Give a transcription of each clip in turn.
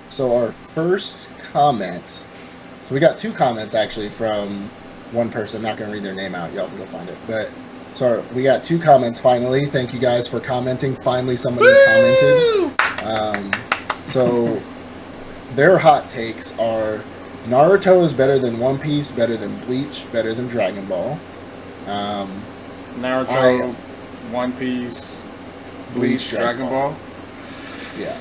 So our first comment. So we got two comments actually from one person. I'm not going to read their name out. Y'all can go find it. But so we got two comments finally. Thank you guys for commenting. Finally, somebody commented. So their hot takes are Naruto is better than One Piece, better than Bleach, better than Dragon Ball. Naruto, One Piece, Bleach, Dragon Ball. Yeah.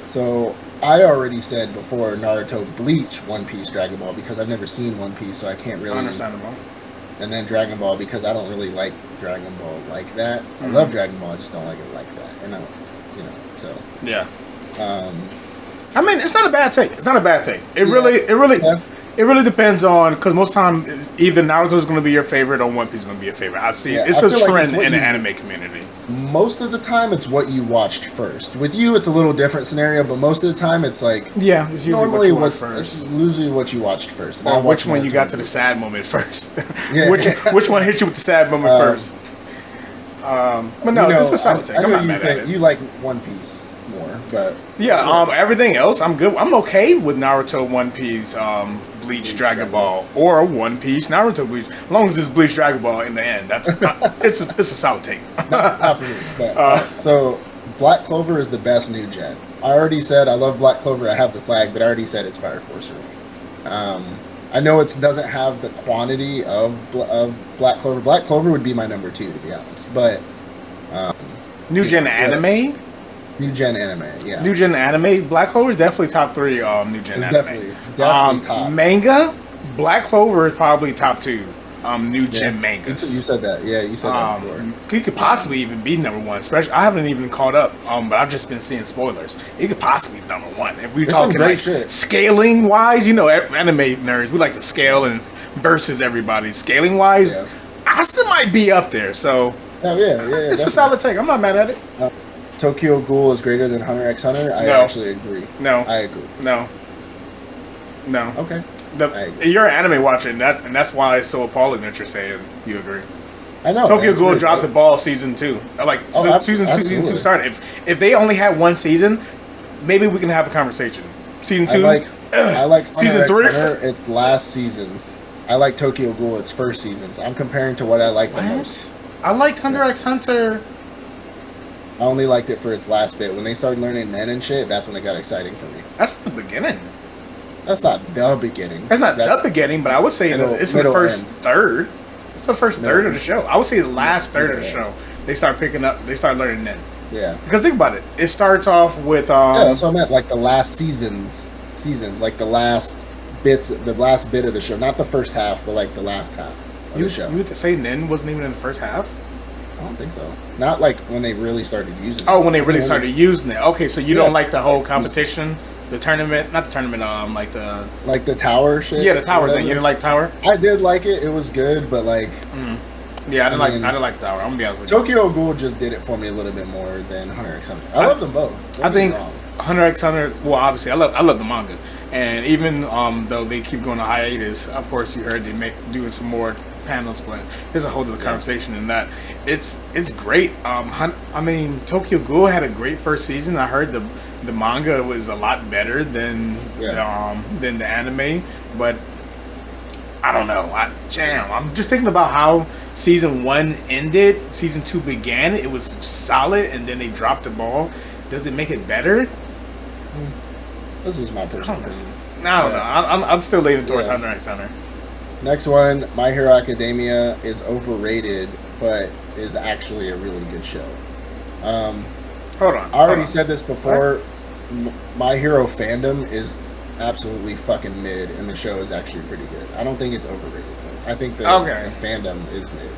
So I already said before Naruto, Bleach, One Piece, Dragon Ball because I've never seen One Piece, so I can't really. Understandable. And then Dragon Ball because I don't really like Dragon Ball like that. I love Dragon Ball, I just don't like it like that. And so. Yeah. I mean, it's not a bad take. It Yeah. It really depends on, because most time either Naruto is going to be your favorite or One Piece is going to be your favorite. It's a trend in the anime community. Most of the time, it's what you watched first. With you, it's a little different scenario, but most of the time, it's like it's usually normally first. It's usually what you watched first. Or which one you got to the sad moment first. Yeah. which one hit you with the sad moment first. But no, this is a solid take. I'm not mad at it. You like One Piece more, but everything else I'm good. I'm okay with Naruto, One Piece, Bleach, Dragon Ball, or One Piece, Naruto, Bleach. As long as it's Bleach, Dragon Ball in the end, it's a solid take. not for me. But, so Black Clover is the best new gen. I already said I love Black Clover. I have the flag, but I already said it's Fire Force for me. I know it doesn't have the quantity of Black Clover. Black Clover would be my number 2, to be honest. But new gen anime. New gen anime, yeah. New gen anime. Black Clover is definitely top 3. New gen it's anime. Definitely top. Manga. Black Clover is probably top 2. New gen mangas. You said that. Yeah, you said that before. He could possibly even be number 1. Especially, I haven't even caught up. But I've just been seeing spoilers. It could possibly be number 1. If we're talking like scaling wise, anime nerds, we like to scale and versus everybody. Scaling wise, I still might be up there. So it's a solid take. I'm not mad at it. Tokyo Ghoul is greater than Hunter x Hunter. I actually agree. No, I agree. No. Okay. You're an anime watcher, and that's why it's so appalling that you're saying you agree. I know. Tokyo Ghoul dropped the ball season 2. Season 2 started. If they only had one season, maybe we can have a conversation. Season 2. I like season 3. Its last seasons. I like Tokyo Ghoul its first seasons. I'm comparing to what I like the most. I liked Hunter x Hunter. I only liked it for its last bit. When they started learning Nen and shit, that's when it got exciting for me. That's the beginning. That's not the beginning. That's the beginning, but I would say it's the first third. It's the first third of the show. I would say the last third of the show. They start learning Nen. Yeah. Because think about it. It starts off with that's what I meant. Like the last seasons, like the last bit of the show, not the first half, but like the last half of the show. You would say Nen wasn't even in the first half? I don't think so. Not like when they really started using it. Oh, when they really started using it. Okay, so you don't like the whole competition, the tournament, not the tournament, like the tower shit. Yeah, the tower thing. You didn't like tower? I did like it. It was good, but like. Yeah, I didn't like the tower. I'm gonna be honest with you. Tokyo Ghoul just did it for me a little bit more than Hunter x Hunter. I love them both. I think Hunter x Hunter. Well, obviously, I love the manga, and even though they keep going to hiatus, of course, you heard they doing some more panels, but there's a whole other conversation in that. It's great. I mean, Tokyo Ghoul had a great first season. I heard the manga was a lot better than the anime, but I don't know. I'm just thinking about how season 1 ended, season 2 began. It was solid, and then they dropped the ball. Does it make it better? This is my personal opinion. I don't know. I'm still leaning towards Hunter x Hunter. Next one, My Hero Academia is overrated, but is actually a really good show. Hold on. I already said this before. My Hero fandom is absolutely fucking mid, and the show is actually pretty good. I don't think it's overrated, though. I think the fandom is mid.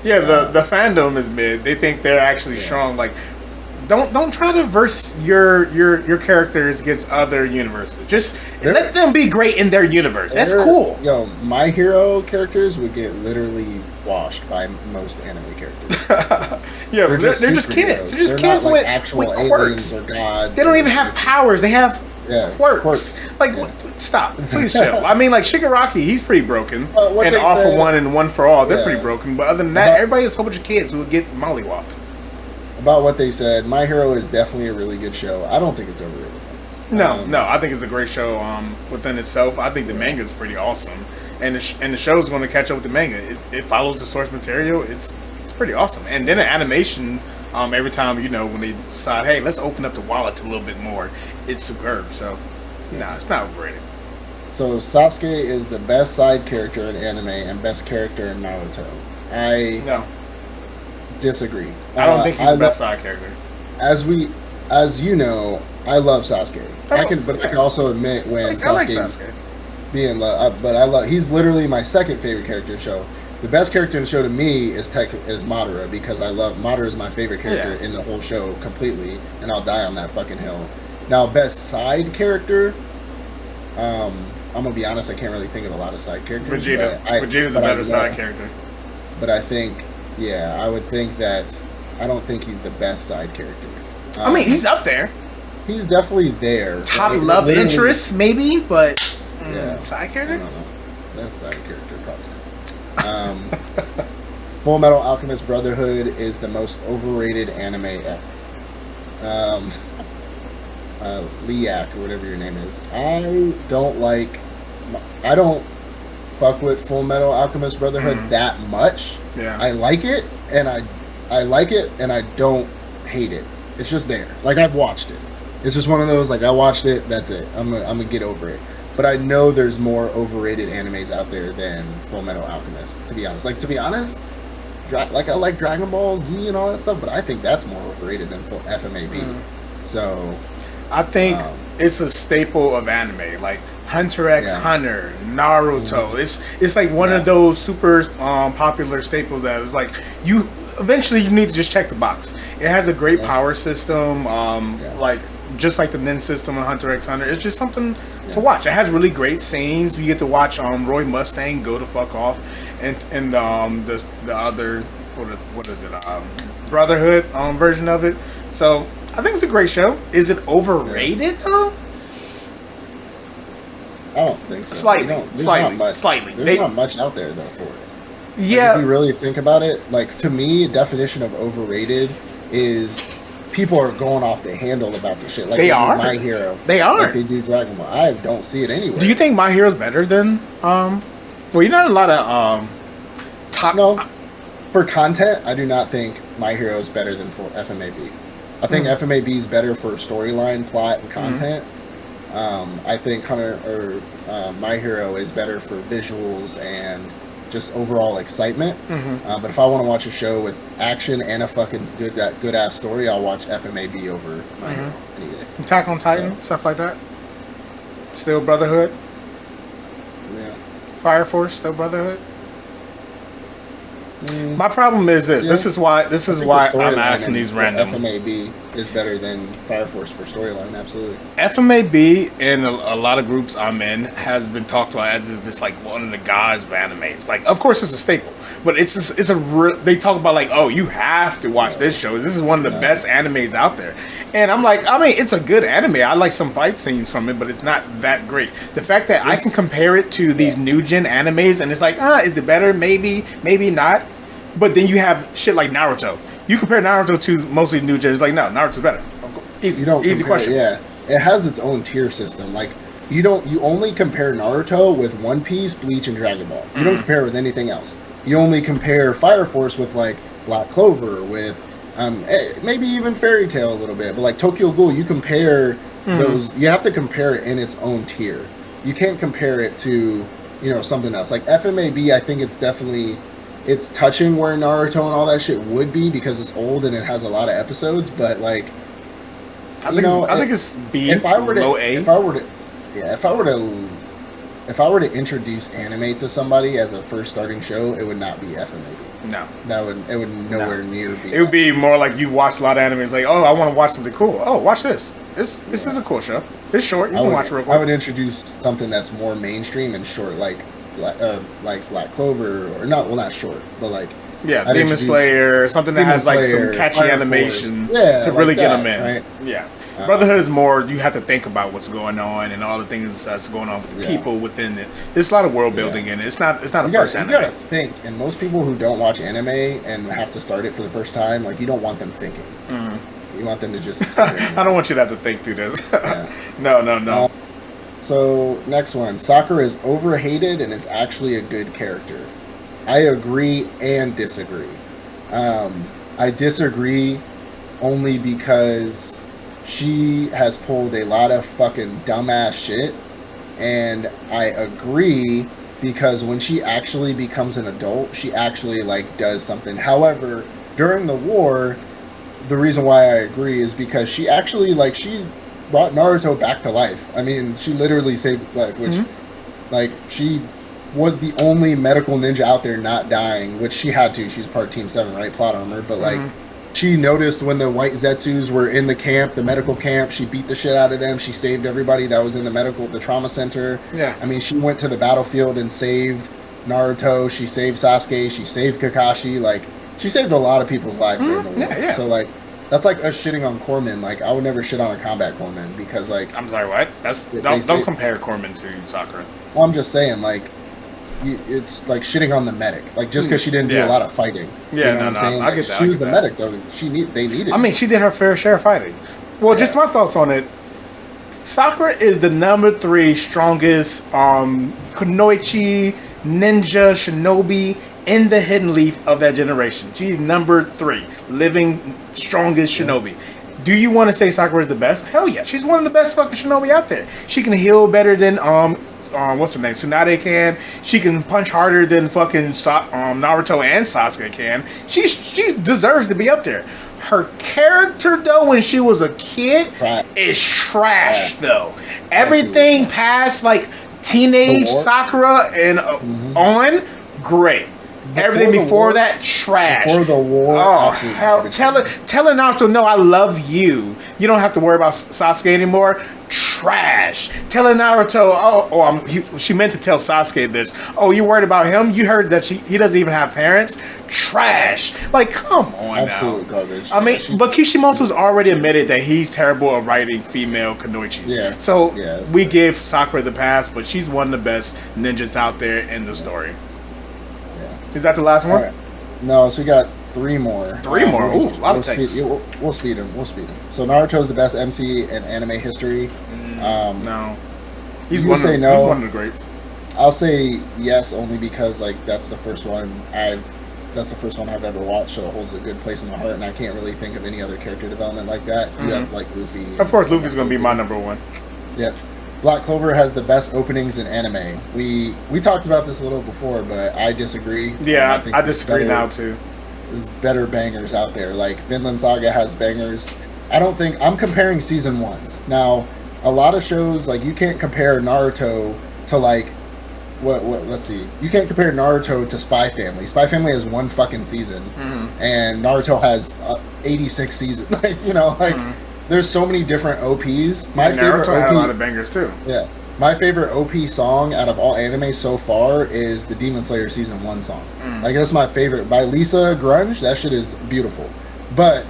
Yeah, the fandom is mid. They think they're actually strong. Like, don't try to verse your characters against other universes. Just let them be great in their universe. That's cool. Yo, My Hero characters would get literally washed by most anime characters. Yeah, they're just kids. They're just kids with quirks. Or gods. They don't even have powers. They have quirks. Like, stop. Please chill. I mean, like, Shigaraki, he's pretty broken. And All for One and One for All, they're pretty broken. But other than that, everybody has a whole bunch of kids who would get mollywopped. About what they said, My Hero is definitely a really good show. I don't think it's overrated. No, I think it's a great show within itself. I think the manga is pretty awesome, and the show is going to catch up with the manga. It follows the source material. It's pretty awesome, and then the animation. Every time when they decide, hey, let's open up the wallet a little bit more, it's superb. So, no, it's not overrated. So Sasuke is the best side character in anime and best character in Naruto. I No, disagree. I don't think he's the best side character. As you know, I love Sasuke. I can also admit when I like Sasuke Sasuke. being but I love. He's literally my second favorite character in the show. The best character in the show to me is Madara, because I love Madara is my favorite character in the whole show completely, and I'll die on that fucking hill. Now, best side character, I'm gonna be honest, I can't really think of a lot of side characters. Vegeta's a better side character. But I think, I would think that I don't think he's the best side character. I mean, he's up there. He's definitely there. Top love interest, maybe, but I side character. don't know. Best side character, probably not. Full Metal Alchemist Brotherhood is the most overrated anime ever. Liak, or whatever your name is. I don't fuck with Full Metal Alchemist Brotherhood that much. Yeah. I like it, and I like it, and I don't hate it. It's just there. Like, I've watched it. It's just one of those, like, I watched it, that's it. I'm gonna get over it. But I know there's more overrated animes out there than Full Metal Alchemist, to be honest. Like, I like Dragon Ball Z and all that stuff, but I think that's more overrated than FMAB. So, I think it's a staple of anime, like Hunter x Hunter, Naruto. It's like one of those super popular staples that is like you need to just check the box. It has a great power system, like just like the Nin system in Hunter x Hunter. It's just something to watch. It has really great scenes. You get to watch Roy Mustang go the fuck off, and the other what is it Brotherhood version of it. So I think it's a great show. Is it overrated though? I don't think so. Slightly. There's not much out there though for it. Yeah. Like, if you really think about it, like, to me, the definition of overrated is people are going off the handle about the shit. Like they are. My Hero. They are. Like they do Dragon Ball. I don't see it anywhere. Do you think My Hero's better than well, you're not a lot of top. No. For content, I do not think My Hero is better than for FMAB. I think FMAB is better for storyline, plot, and content. I think My Hero is better for visuals and just overall excitement. But if I want to watch a show with action and a fucking good ass story, I'll watch FMAB over My Hero any day. Attack on Titan, stuff like that. Still Brotherhood. Yeah. Fire Force, still Brotherhood. My problem is this. This is why I'm asking these random. FMAB is better than Fire Force for storyline, absolutely. FMAB in a lot of groups I'm in has been talked about as if it's like one of the gods of animes. Like, of course, it's a staple, but they talk about like, oh, you have to watch this show. This is one of the best animes out there, and I'm like, I mean, it's a good anime. I like some fight scenes from it, but it's not that great. The fact that I can compare it to these new gen animes, and it's like, is it better? Maybe, maybe not. But then you have shit like Naruto. You compare Naruto to mostly new gen. It's like, no, Naruto's better. Easy question. Yeah, it has its own tier system. Like, you only compare Naruto with One Piece, Bleach, and Dragon Ball. You don't compare it with anything else. You only compare Fire Force with like Black Clover, with maybe even Fairy Tail a little bit. But like Tokyo Ghoul, you compare those. You have to compare it in its own tier. You can't compare it to something else. Like FMAB, I think it's touching where Naruto and all that shit would be because it's old and it has a lot of episodes, but like I think it's B, low A. If I were to introduce anime to somebody as a first starting show, it would not be FMAB. No. It would nowhere near be. It would be more like you've watched a lot of animes, like, oh, I want to watch something cool. Oh, watch this. This is a cool show. It's short. You can watch it real quick. I would introduce something that's more mainstream and short, like Black Clover, or not short, but like Demon Slayer, something that has like some catchy animation to really get them in. Right? Yeah, Brotherhood is more you have to think about what's going on and all the things that's going on with the people within it. There's a lot of world building in it. It's not a first anime. You gotta think, and most people who don't watch anime and have to start it for the first time, like you don't want them thinking. You want them to just sit there and- I don't want you to have to think through this. Yeah. No. So next one, Sakura is overhated and is actually a good character. I agree and disagree. I disagree only because she has pulled a lot of fucking dumbass shit, and I agree because when she actually becomes an adult, she actually like does something. However, during the war, the reason why I agree is because she actually like she brought Naruto back to life. I mean, she literally saved his life, which like she was the only medical ninja out there not dying, which she had to. She was part of Team 7, right? Plot armor. But like she noticed when the white Zetsus were in the camp, the medical camp, she beat the shit out of them. She saved everybody that was in the trauma center. Yeah. I mean, she went to the battlefield and saved Naruto. She saved Sasuke. She saved Kakashi. Like, she saved a lot of people's lives during the war. Yeah. So like, that's like us shitting on corpsmen. Like, I would never shit on a combat corpsman because like, I'm sorry, what? Don't compare Corman to Sakura. well, I'm just saying like, it's like shitting on the medic. Like, just because she didn't do a lot of fighting. Yeah, you know what I'm saying? I Like, get that. she was the medic though. They needed. I mean, she did her fair share of fighting. Well, just my thoughts on it. Sakura is the number 3 strongest kunoichi, ninja, shinobi in the Hidden Leaf of that generation. She's number 3, living strongest shinobi. Do you want to say Sakura is the best? Hell yeah, she's one of the best fucking shinobi out there. She can heal better than what's her name? Tsunade can. She can punch harder than fucking Naruto and Sasuke can. She deserves to be up there. Her character though, when she was a kid, is trash though. Everything past like teenage Sakura and on, great. Everything before that, trash. Before the war, telling Naruto, no, I love you. You don't have to worry about Sasuke anymore. Trash. Telling Naruto, she meant to tell Sasuke this. Oh, you worried about him? You heard that he doesn't even have parents? Trash. Like, come on Absolute now. garbage. I mean, but Kishimoto's already admitted that he's terrible at writing female kunoichis. Yeah. So we good. give Sakura the pass, but she's one of the best ninjas out there in the story. Is that the last one? Right. No, so we got 3 more. 3 more? Ooh, a lot of takes. We'll speed them. So Naruto's the best MC in anime history. No. He's one of the greats. I'll say yes, only because like that's the first one I've ever watched, so it holds a good place in my heart, and I can't really think of any other character development like that. You have like Luffy. Of course, Luffy's going to be my number 1. Yep. Black Clover has the best openings in anime. We talked about this a little before, but I disagree. Yeah, I disagree now too. There's better bangers out there. Like Vinland Saga has bangers. I'm comparing season 1s. Now, a lot of shows, like you can't compare Naruto to like let's see. You can't compare Naruto to Spy Family. Spy Family has 1 fucking season, and Naruto has 86 seasons. Like, you know, like there's so many different OPs. My favorite Naruto OP, had a lot of bangers too. Yeah. My favorite OP song out of all anime so far is the Demon Slayer Season 1 song. Like, that's my favorite. By Lisa Grunge, that shit is beautiful. But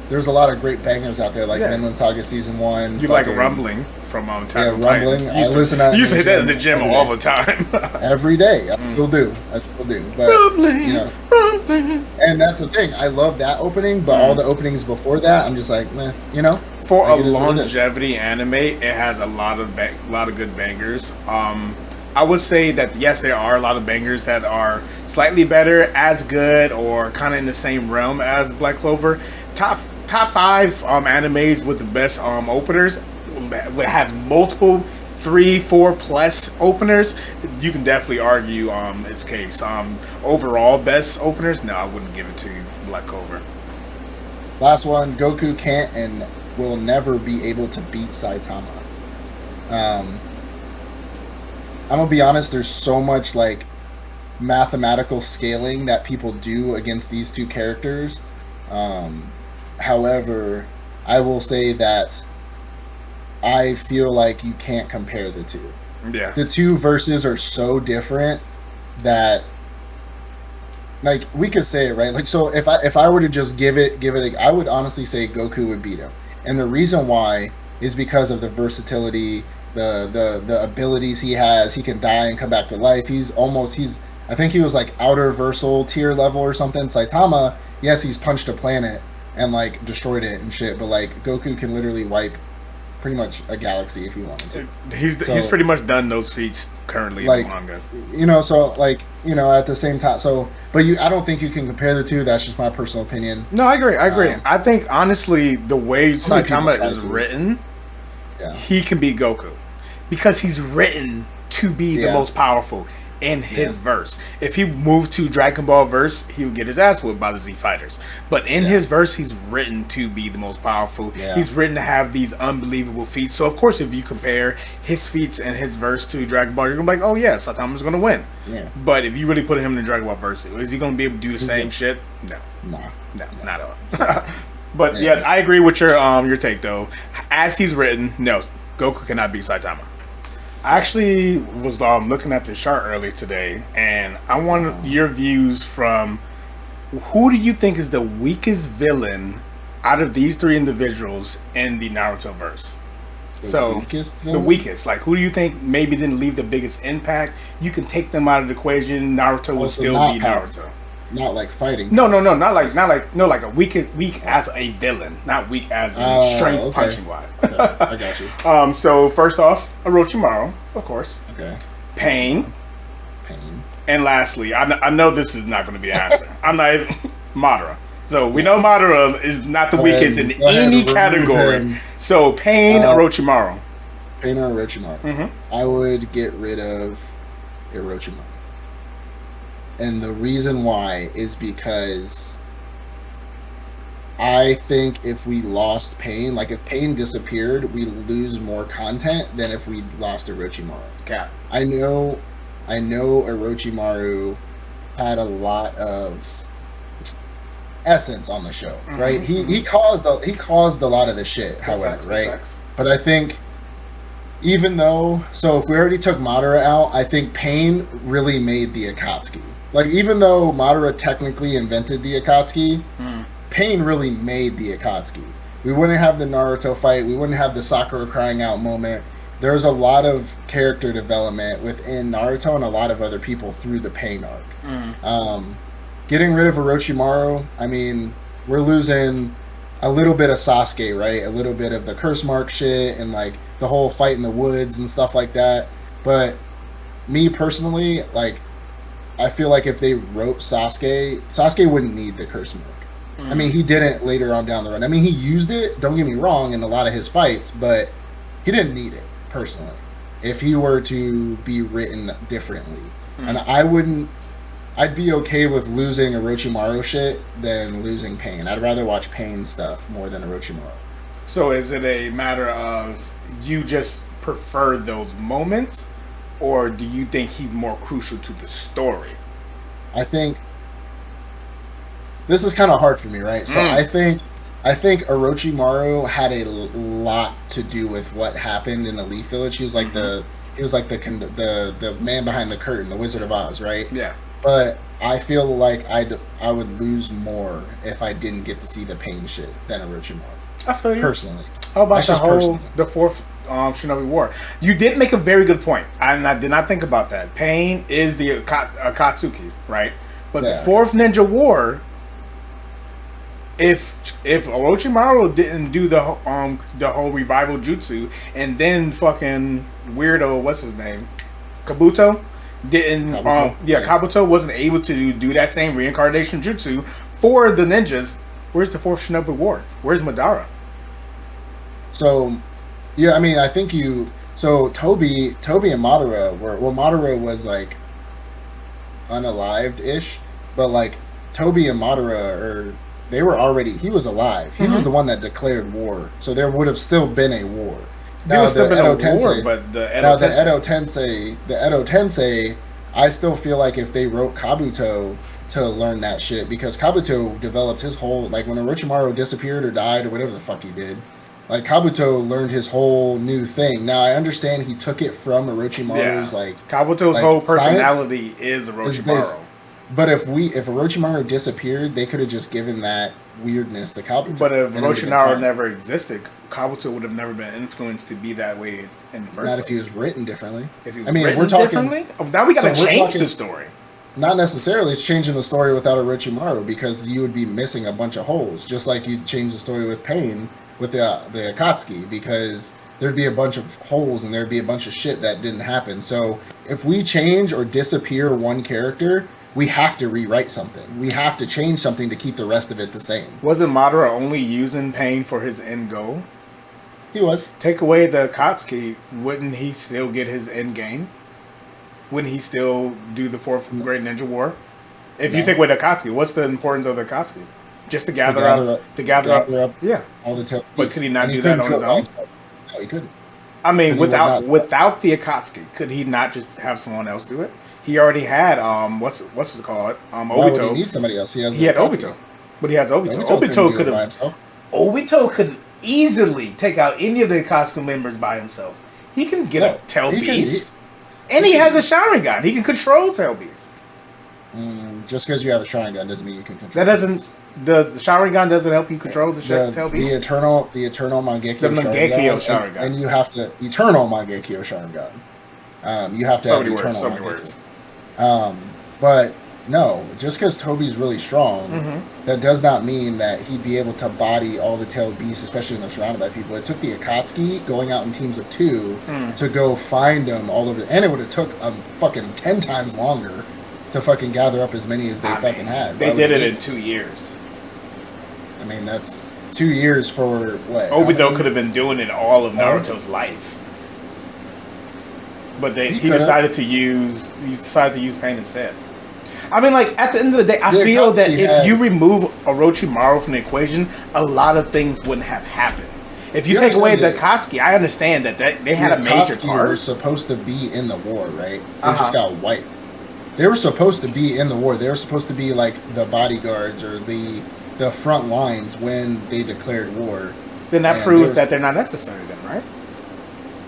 there's a lot of great bangers out there, like Vinland Saga Season 1. You like Rumbling from Attack on Rumbling. Titan. I listen to that. You used to hit that in the gym all the time. Every day. I still do. But, Rumbling, you know. Rumbling. And that's the thing. I love that opening, but all the openings before that, I'm just like, meh, you know? For a longevity anime, it has a lot of good bangers. I would say that yes, there are a lot of bangers that are slightly better, as good, or kind of in the same realm as Black Clover. Top 5 animes with the best openers would have multiple 3-4 plus openers. You can definitely argue its case. Overall best openers, no, I wouldn't give it to Black Clover. Last one, Goku can't and will never be able to beat Saitama. I'm gonna be honest, there's so much like mathematical scaling that people do against these 2 characters. However, I will say that I feel like you can't compare the 2. Yeah. The 2 verses are so different that, like, we could say it, right? Like, so if I were to just give it, I would honestly say Goku would beat him. And the reason why is because of the versatility, the abilities he has. He can die and come back to life. I think he was like outer versal tier level or something. Saitama, yes, he's punched a planet and like destroyed it and shit. But like Goku can literally wipe pretty much a galaxy if he wanted to. He's pretty much done those feats currently Like, in the manga. you know, so like, you know, at the same time, so but I don't think you can compare the two. That's just my personal opinion. No, I agree. I think honestly, the way many people Saitama try is to. written, Yeah. he can be Goku because he's written to be the Yeah. most powerful in his verse. If he moved to Dragon Ball verse, he would get his ass whooped by the Z Fighters. But in his verse, he's written to be the most powerful. Yeah. He's written to have these unbelievable feats. So of course, if you compare his feats and his verse to Dragon Ball, you're gonna be like, oh yeah, Saitama's gonna win. Yeah. But if you really put him in the Dragon Ball verse, is he gonna be able to do the same shit? No. Nah. No, not at all. But yeah, I agree with your take though. As he's written, no, Goku cannot beat Saitama. I actually was looking at the chart earlier today, and I wanted your views from who do you think is the weakest villain out of these three individuals in the Naruto verse? Weakest The villain? weakest, like who do you think maybe didn't leave the biggest impact? You can take them out of the equation. Naruto will so still not be power. Naruto. Not like fighting. No, not like a weak as a villain, not weak as in strength okay. punching wise. Okay, I got you. So first off, Orochimaru, of course, Okay. Pain, Pain. and lastly, I know this is not going to be the answer. I'm not even Madara. So we know Madara is not the Go weakest ahead, in go ahead, any remove category. him. So Pain, Orochimaru. Pain or Orochimaru. Mm-hmm. I would get rid of Orochimaru. And the reason why is because I think if we lost Pain, like if Pain disappeared, we lose more content than if we lost Orochimaru. Cap. I know Orochimaru had a lot of essence on the show, right? He caused a lot of the shit, however, Facts, right? facts. But I think even though, so if we already took Madara out, I think Pain really made the Akatsuki. Like even though Madara technically invented the Akatsuki, Pain really made the Akatsuki. We wouldn't have the Naruto fight. We wouldn't have the Sakura crying out moment. There's a lot of character development within Naruto and a lot of other people through the Pain arc. Getting rid of Orochimaru, I mean, we're losing a little bit of Sasuke, right? A little bit of the curse mark shit and like the whole fight in the woods and stuff like that. But me personally, like, I feel like if they wrote Sasuke wouldn't need the curse mark. I mean, he didn't later on down the road. I mean, he used it, don't get me wrong, in a lot of his fights, but he didn't need it, personally, if he were to be written differently. And I'd be okay with losing Orochimaru shit than losing Pain. I'd rather watch Pain stuff more than Orochimaru. So is it a matter of you just prefer those moments, or do you think he's more crucial to the story? I think this is kind of hard for me, right? So I think Orochimaru had a lot to do with what happened in the Leaf Village. He was like the man behind the curtain, the Wizard of Oz, right? Yeah. But I feel like I would lose more if I didn't get to see the Pain shit than Orochimaru. I feel you. Personally. How about That's just the fourth Shinobi War? You did make a very good point. I did not think about that. Pain is the Akatsuki, right? But the fourth Ninja War, if Orochimaru didn't do the whole revival jutsu, and then fucking weirdo, what's his name, Kabuto Kabuto wasn't able to do that same reincarnation jutsu for the ninjas. Where's the fourth Shinobi War? Where's Madara? So, yeah, I mean, I think so Toby and Madara Madara was like unalived-ish, but like Toby and Madara he was alive. He was the one that declared war. So there would have still been a war. There would still been a war, but the Edo Tensei, I still feel like if they wrote Kabuto to learn that shit, because Kabuto developed his whole, like when Orochimaru disappeared or died or whatever the fuck he did, like Kabuto learned his whole new thing. Now I understand he took it from Orochimaru's Kabuto's whole personality is Orochimaru. But if Orochimaru disappeared, they could have just given that weirdness to Kabuto. But if Orochimaru never existed, Kabuto would have never been influenced to be that way in the first place. Not if he was written differently. If he was written differently? Oh, now we got to change the story. Not necessarily. It's changing the story without Orochimaru because you would be missing a bunch of holes, just like you'd change the story with Pain with the Akatsuki, because there'd be a bunch of holes and there'd be a bunch of shit that didn't happen. So if we change or disappear one character, we have to rewrite something. We have to change something to keep the rest of it the same. Wasn't Madara only using Pain for his end goal? He was. Take away the Akatsuki, wouldn't he still get his end game? Wouldn't he still do the fourth Great Ninja War? If you take away the Akatsuki, what's the importance of the Akatsuki? Just to gather up. Yeah. All the tail. But could he not do that on his own? No, he couldn't. I mean, without the Akatsuki, could he not just have someone else do it? He already had what's it called? Why would he Obito. need somebody else? He had Obito, but he has Obito. Obito could have. Obito could easily take out any of the Akatsuki members by himself. He can get a Tail Beast. And he has a Sharingan. He can control Tail Beast. Just because you have a Sharingan doesn't mean you can control. That doesn't. The Sharingan doesn't help you control the Tail Beast. The eternal Mangekyo Sharingan. And you have to eternal Mangekyo Sharingan. You have to have eternal. So many words. But no, just because Toby's really strong, that does not mean that he'd be able to body all the tailed beasts, especially when they're surrounded by people. It took the Akatsuki going out in teams of 2 to go find them all over, and it would have took fucking 10 times longer to fucking gather up as many as they had. They did it in 2 years. I mean, that's 2 years for what? Obito could have been doing it all of Naruto's life. But he decided to use Pain instead. I mean, like, at the end of the day, I feel that if you remove Orochimaru from the equation, a lot of things wouldn't have happened. If you take away the Akatsuki, I understand that they had a major part. They were supposed to be in the war, right? They just got wiped. They were supposed to be in the war. They were supposed to be like the bodyguards or the front lines when they declared war. Then that proves that they're not necessary then, right?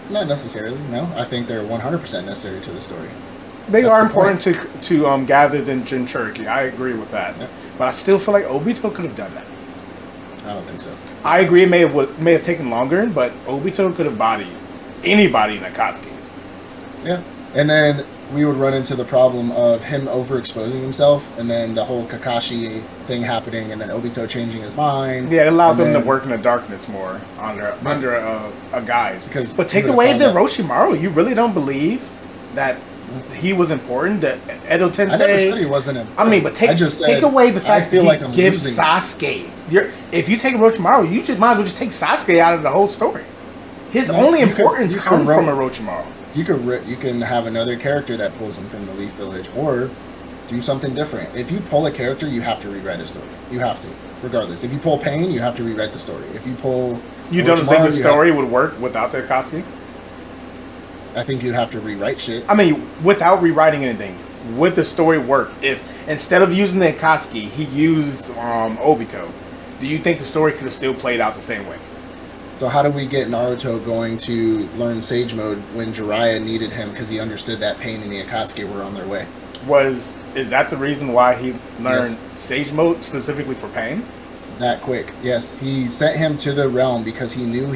Not necessarily, no. I think they're 100% necessary to the story. They are important to gather than Jinchuriki. I agree with that. Yeah. But I still feel like Obito could have done that. I don't think so. I agree it may have taken longer, but Obito could have bodied anybody in Akatsuki. Yeah. And then we would run into the problem of him overexposing himself, and then the whole Kakashi thing happening, and then Obito changing his mind. Yeah, it allowed them to work in the darkness more under a guise. But take away the Orochimaru, you really don't believe that he was important? That Edo Tensei... I never said he wasn't important. I mean, but take away the fact that he gives Sasuke... If you take Orochimaru, you might as well just take Sasuke out of the whole story. His only importance comes from Orochimaru. You can have another character that pulls him from the Leaf Village, or do something different. If you pull a character, you have to rewrite a story. You have to, regardless. If you pull Pain, you have to rewrite the story. If you pull, you don't think the story would work without the Akatsuki? I think you'd have to rewrite shit. I mean, without rewriting anything, would the story work if instead of using the Akatsuki, he used Obito? Do you think the story could have still played out the same way? So how do we get Naruto going to learn Sage Mode when Jiraiya needed him because he understood that Pain and the Akatsuki were on their way? Is that the reason why he learned Sage Mode specifically for Pain? That quick, yes. He sent him to the realm because he knew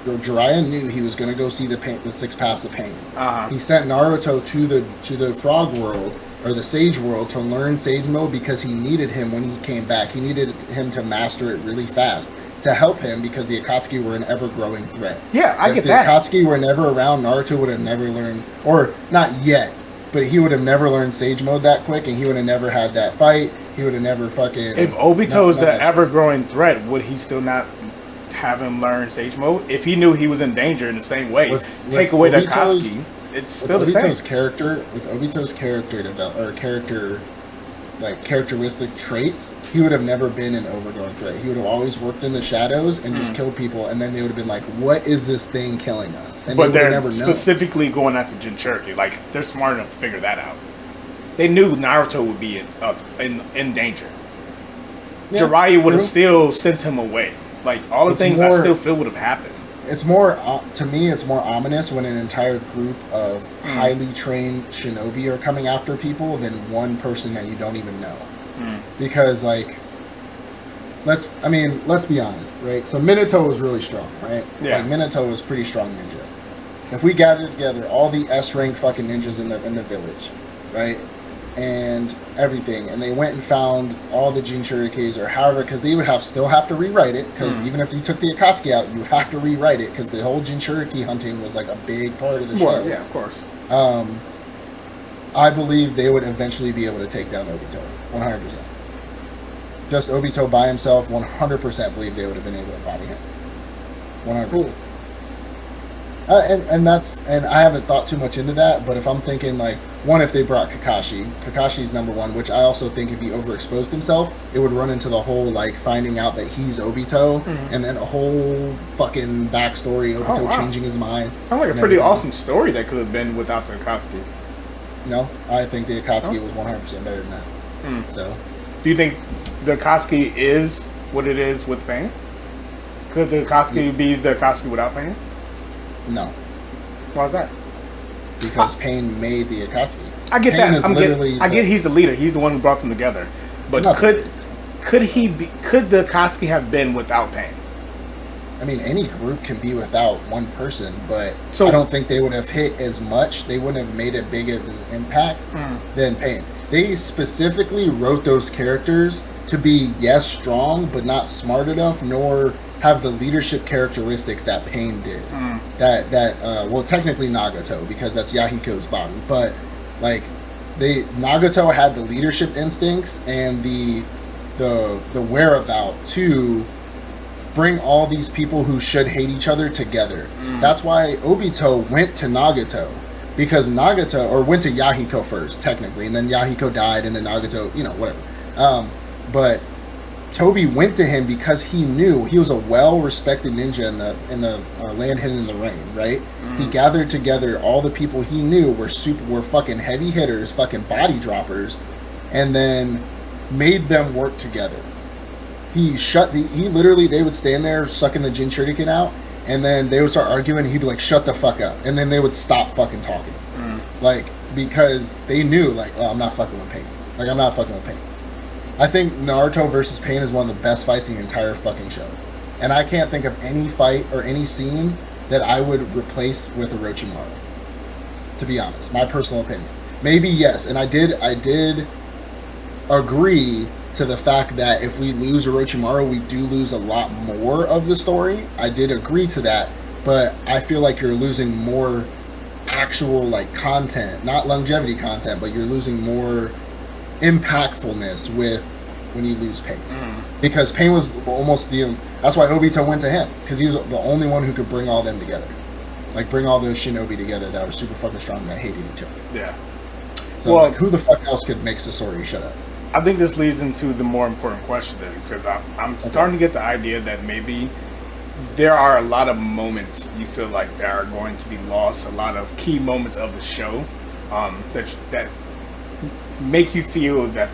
Jiraiya knew he was going to go see the 6 paths of Pain. He sent Naruto to the Frog World or the Sage World to learn Sage Mode because he needed him when he came back. He needed him to master it really fast to help him because the Akatsuki were an ever-growing threat. Yeah, I get that. If the Akatsuki were never around, Naruto would have never learned, or not yet, but he would have never learned Sage Mode that quick, and he would have never had that fight. He would have never fucking... If Obito is the ever-growing threat, would he still not have him learn Sage Mode? If he knew he was in danger in the same way, take away the Akatsuki, it's still the same. With Obito's characteristic traits, he would have never been an overgrown threat. He would have always worked in the shadows and just killed people, and then they would have been like, what is this thing killing us? And but they're specifically going after Jinchuriki. Like, they're smart enough to figure that out. They knew Naruto would be in danger. Yeah, Jiraiya would have still sent him away. Like, all the things I still feel would have happened. It's more, to me, it's more ominous when an entire group of highly trained shinobi are coming after people than one person that you don't even know. Because, like, let's be honest, right? So Minato was really strong, right? Yeah. Like, Minato was pretty strong ninja. If we gathered together all the S-rank fucking ninjas in the village, right? and everything, and they went and found all the Jinchurikis or however, because they would still have to rewrite it, because even if you took the Akatsuki out, you have to rewrite it, because the whole Jinchuriki hunting was like a big part of the show. Well, yeah, of course. I believe they would eventually be able to take down Obito, 100%. Just Obito by himself, 100% believe they would have been able to body him. 100%. Cool. And I haven't thought too much into that, but if I'm thinking like, one, if they brought Kakashi's number one, which I also think if he overexposed himself, it would run into the whole like finding out that he's Obito, and then a whole fucking backstory, Obito changing his mind. Sounds like a pretty awesome story that could have been without the Akatsuki. No, I think the Akatsuki was 100% better than that. So, do you think the Akatsuki is what it is with Pain? Could the Akatsuki be the Akatsuki without Pain? No. Why is that? Because Pain made the Akatsuki. I get Pain that. I get he's the leader. He's the one who brought them together. But could the Akatsuki have been without Pain? I mean, any group can be without one person, but I don't think they would have hit as much. They wouldn't have made it big of an impact than Pain. They specifically wrote those characters to be, yes, strong, but not smart enough, nor have the leadership characteristics that Pain did. Well, technically Nagato, because that's Yahiko's body, but like Nagato had the leadership instincts and the whereabout to bring all these people who should hate each other together. That's why Obito went to Nagato, because Nagato, or went to Yahiko first, technically, and then Yahiko died, and then Nagato, whatever. But Toby went to him because he knew he was a well-respected ninja in the land hidden in the rain, right? He gathered together all the people he knew were fucking heavy hitters, fucking body droppers, and then made them work together. He literally, they would stand there sucking the Jinchurikin out, and then they would start arguing, and he'd be like, shut the fuck up. And then they would stop fucking talking. Like, because they knew, like, oh, I'm not fucking with Pain. Like, I'm not fucking with Pain. I think Naruto versus Pain is one of the best fights in the entire fucking show. And I can't think of any fight or any scene that I would replace with Orochimaru. To be honest, my personal opinion. Maybe yes, and I did agree to the fact that if we lose Orochimaru, we do lose a lot more of the story. I did agree to that, but I feel like you're losing more actual like content, not longevity content, but you're losing more impactfulness with when you lose Pain. Because Pain was almost that's why Obito went to him, because he was the only one who could bring all them together. Like bring all those shinobi together that were super fucking strong that hated each other. Yeah. So like who the fuck else could make Sasori shut up? I think this leads into the more important question then, because I'm starting to get the idea that maybe there are a lot of moments you feel like that are going to be lost, a lot of key moments of the show that make you feel that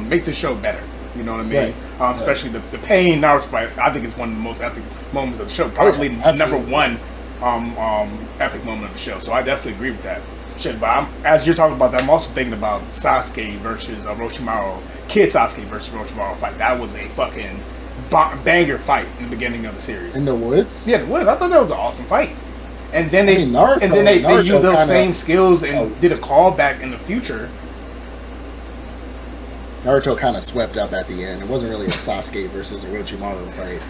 make the show better. You know what I mean? Right. Especially the Pain Naruto fight. I think it's one of the most epic moments of the show. Probably number one epic moment of the show. So I definitely agree with that. Shit, but as you're talking about that, I'm also thinking about Sasuke versus Orochimaru, Kid Sasuke versus Orochimaru fight. That was a fucking banger fight in the beginning of the series. In the woods? Yeah, in the woods. I thought that was an awesome fight. And then they used those same skills and did a callback in the future. Naruto kind of swept up at the end. It wasn't really a Sasuke versus Orochimaru fight.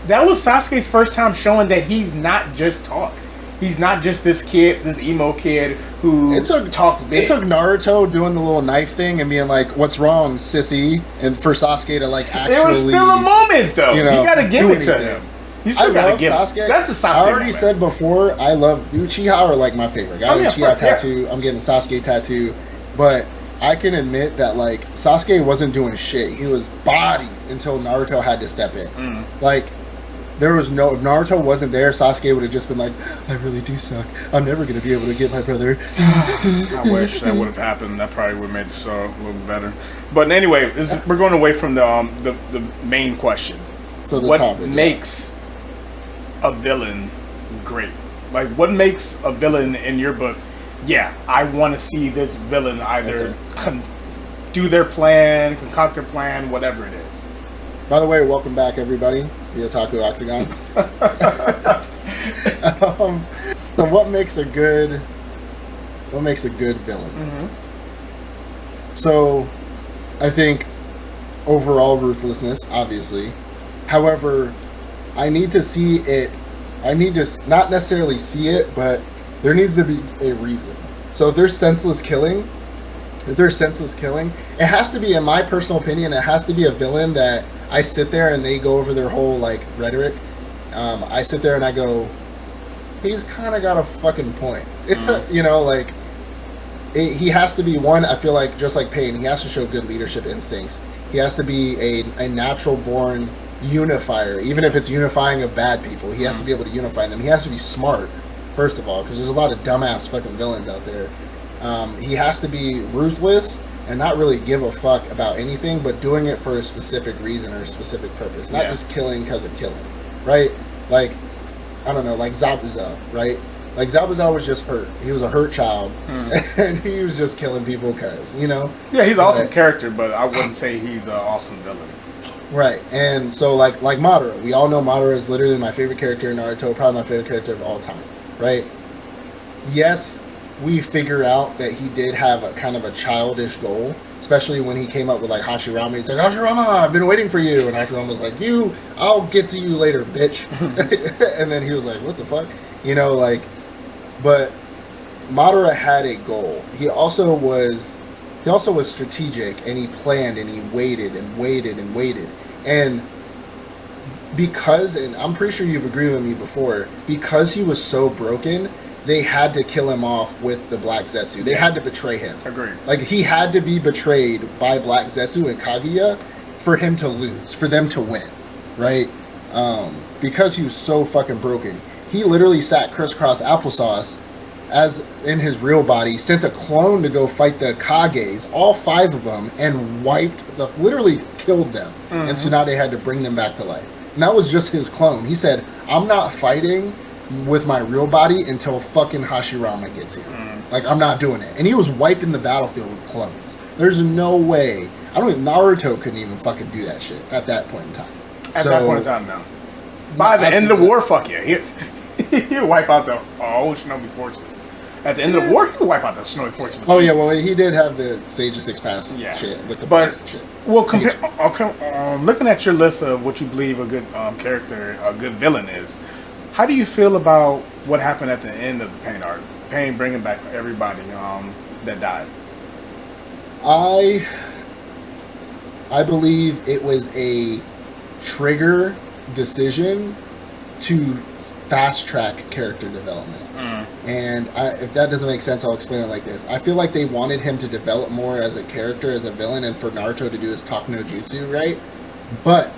That was Sasuke's first time showing that he's not just talk. He's not just this kid, this emo kid who talks big. It took Naruto doing the little knife thing and being like, "What's wrong, sissy?" And for Sasuke to like actually. It was still a moment though. You gotta give it to him. You still gotta give Sasuke. It. That's the Sasuke. I already said before, I love Uchiha are like my favorite. I have Uchiha tattoo. Yeah. I'm getting a Sasuke tattoo, but I can admit that like Sasuke wasn't doing shit. He was bodied until Naruto had to step in. Like. There was if Naruto wasn't there, Sasuke would have just been like, I really do suck. I'm never going to be able to get my brother. I wish that would have happened. That probably would have made the show a little bit better. But anyway, we're going away from the main question. So what makes a villain great? Like, what makes a villain in your book? Yeah, I want to see this villain either do their plan, concoct their plan, whatever it is. By the way, welcome back, everybody. The Otaku Octagon. So what makes a good villain? So, I think overall ruthlessness, obviously. However, I need to see it. I need to not necessarily see it, but there needs to be a reason. So if there's senseless killing, it has to be, in my personal opinion, it has to be a villain that I sit there and they go over their whole like rhetoric. I sit there and I go, he's kind of got a fucking point. You know, like he has to be one. I feel like just like Pain, he has to show good leadership instincts. He has to be a natural born unifier, even if it's unifying of bad people. He has to be able to unify them. He has to be smart, first of all, because there's a lot of dumbass fucking villains out there. He has to be ruthless and not really give a fuck about anything, but doing it for a specific reason or a specific purpose, not just killing because of killing, right? Like, I don't know, like Zabuza, right? Like Zabuza was just hurt. He was a hurt child, and he was just killing people because, you know. Yeah, he's an awesome character, but I wouldn't say he's an awesome villain. Right, and so like Madara, we all know Madara is literally my favorite character in Naruto, probably my favorite character of all time, right? Yes, we figure out that he did have a kind of a childish goal, especially when he came up with like Hashirama. He's like, Hashirama, I've been waiting for you, and Hashirama was like, I'll get to you later, bitch. And then he was like, what the fuck, you know, like. But Madara had a goal. He also was strategic, and he planned, and he waited and waited and waited. And because, and I'm pretty sure you've agreed with me before, because he was so broken, they had to kill him off with the Black Zetsu. They had to betray him. Agreed. Like, he had to be betrayed by Black Zetsu and Kaguya for him to lose, for them to win, right? Because he was so fucking broken. He literally sat crisscross applesauce as in his real body, sent a clone to go fight the Kages, all 5 of them, and literally killed them. And Tsunade had to bring them back to life. And that was just his clone. He said, I'm not fighting with my real body until fucking Hashirama gets here. Like, I'm not doing it. And he was wiping the battlefield with clones. There's no way. Naruto couldn't even fucking do that shit at that point in time. At that point in time, no. By the end of the war, fuck yeah. He'll wipe out the whole Shinobi Fortress. At the end of the war, he'll wipe out the Shinobi Fortress. Oh yeah, well he did have the Sage of Six Paths shit with the bars and shit. Well, looking at your list of what you believe a good character, a good villain is, how do you feel about what happened at the end of the Pain arc? Pain bringing back everybody that died. I believe it was a trigger decision to fast track character development. And if that doesn't make sense, I'll explain it like this. I feel like they wanted him to develop more as a character, as a villain, and for Naruto to do his Talk no Jutsu, right? But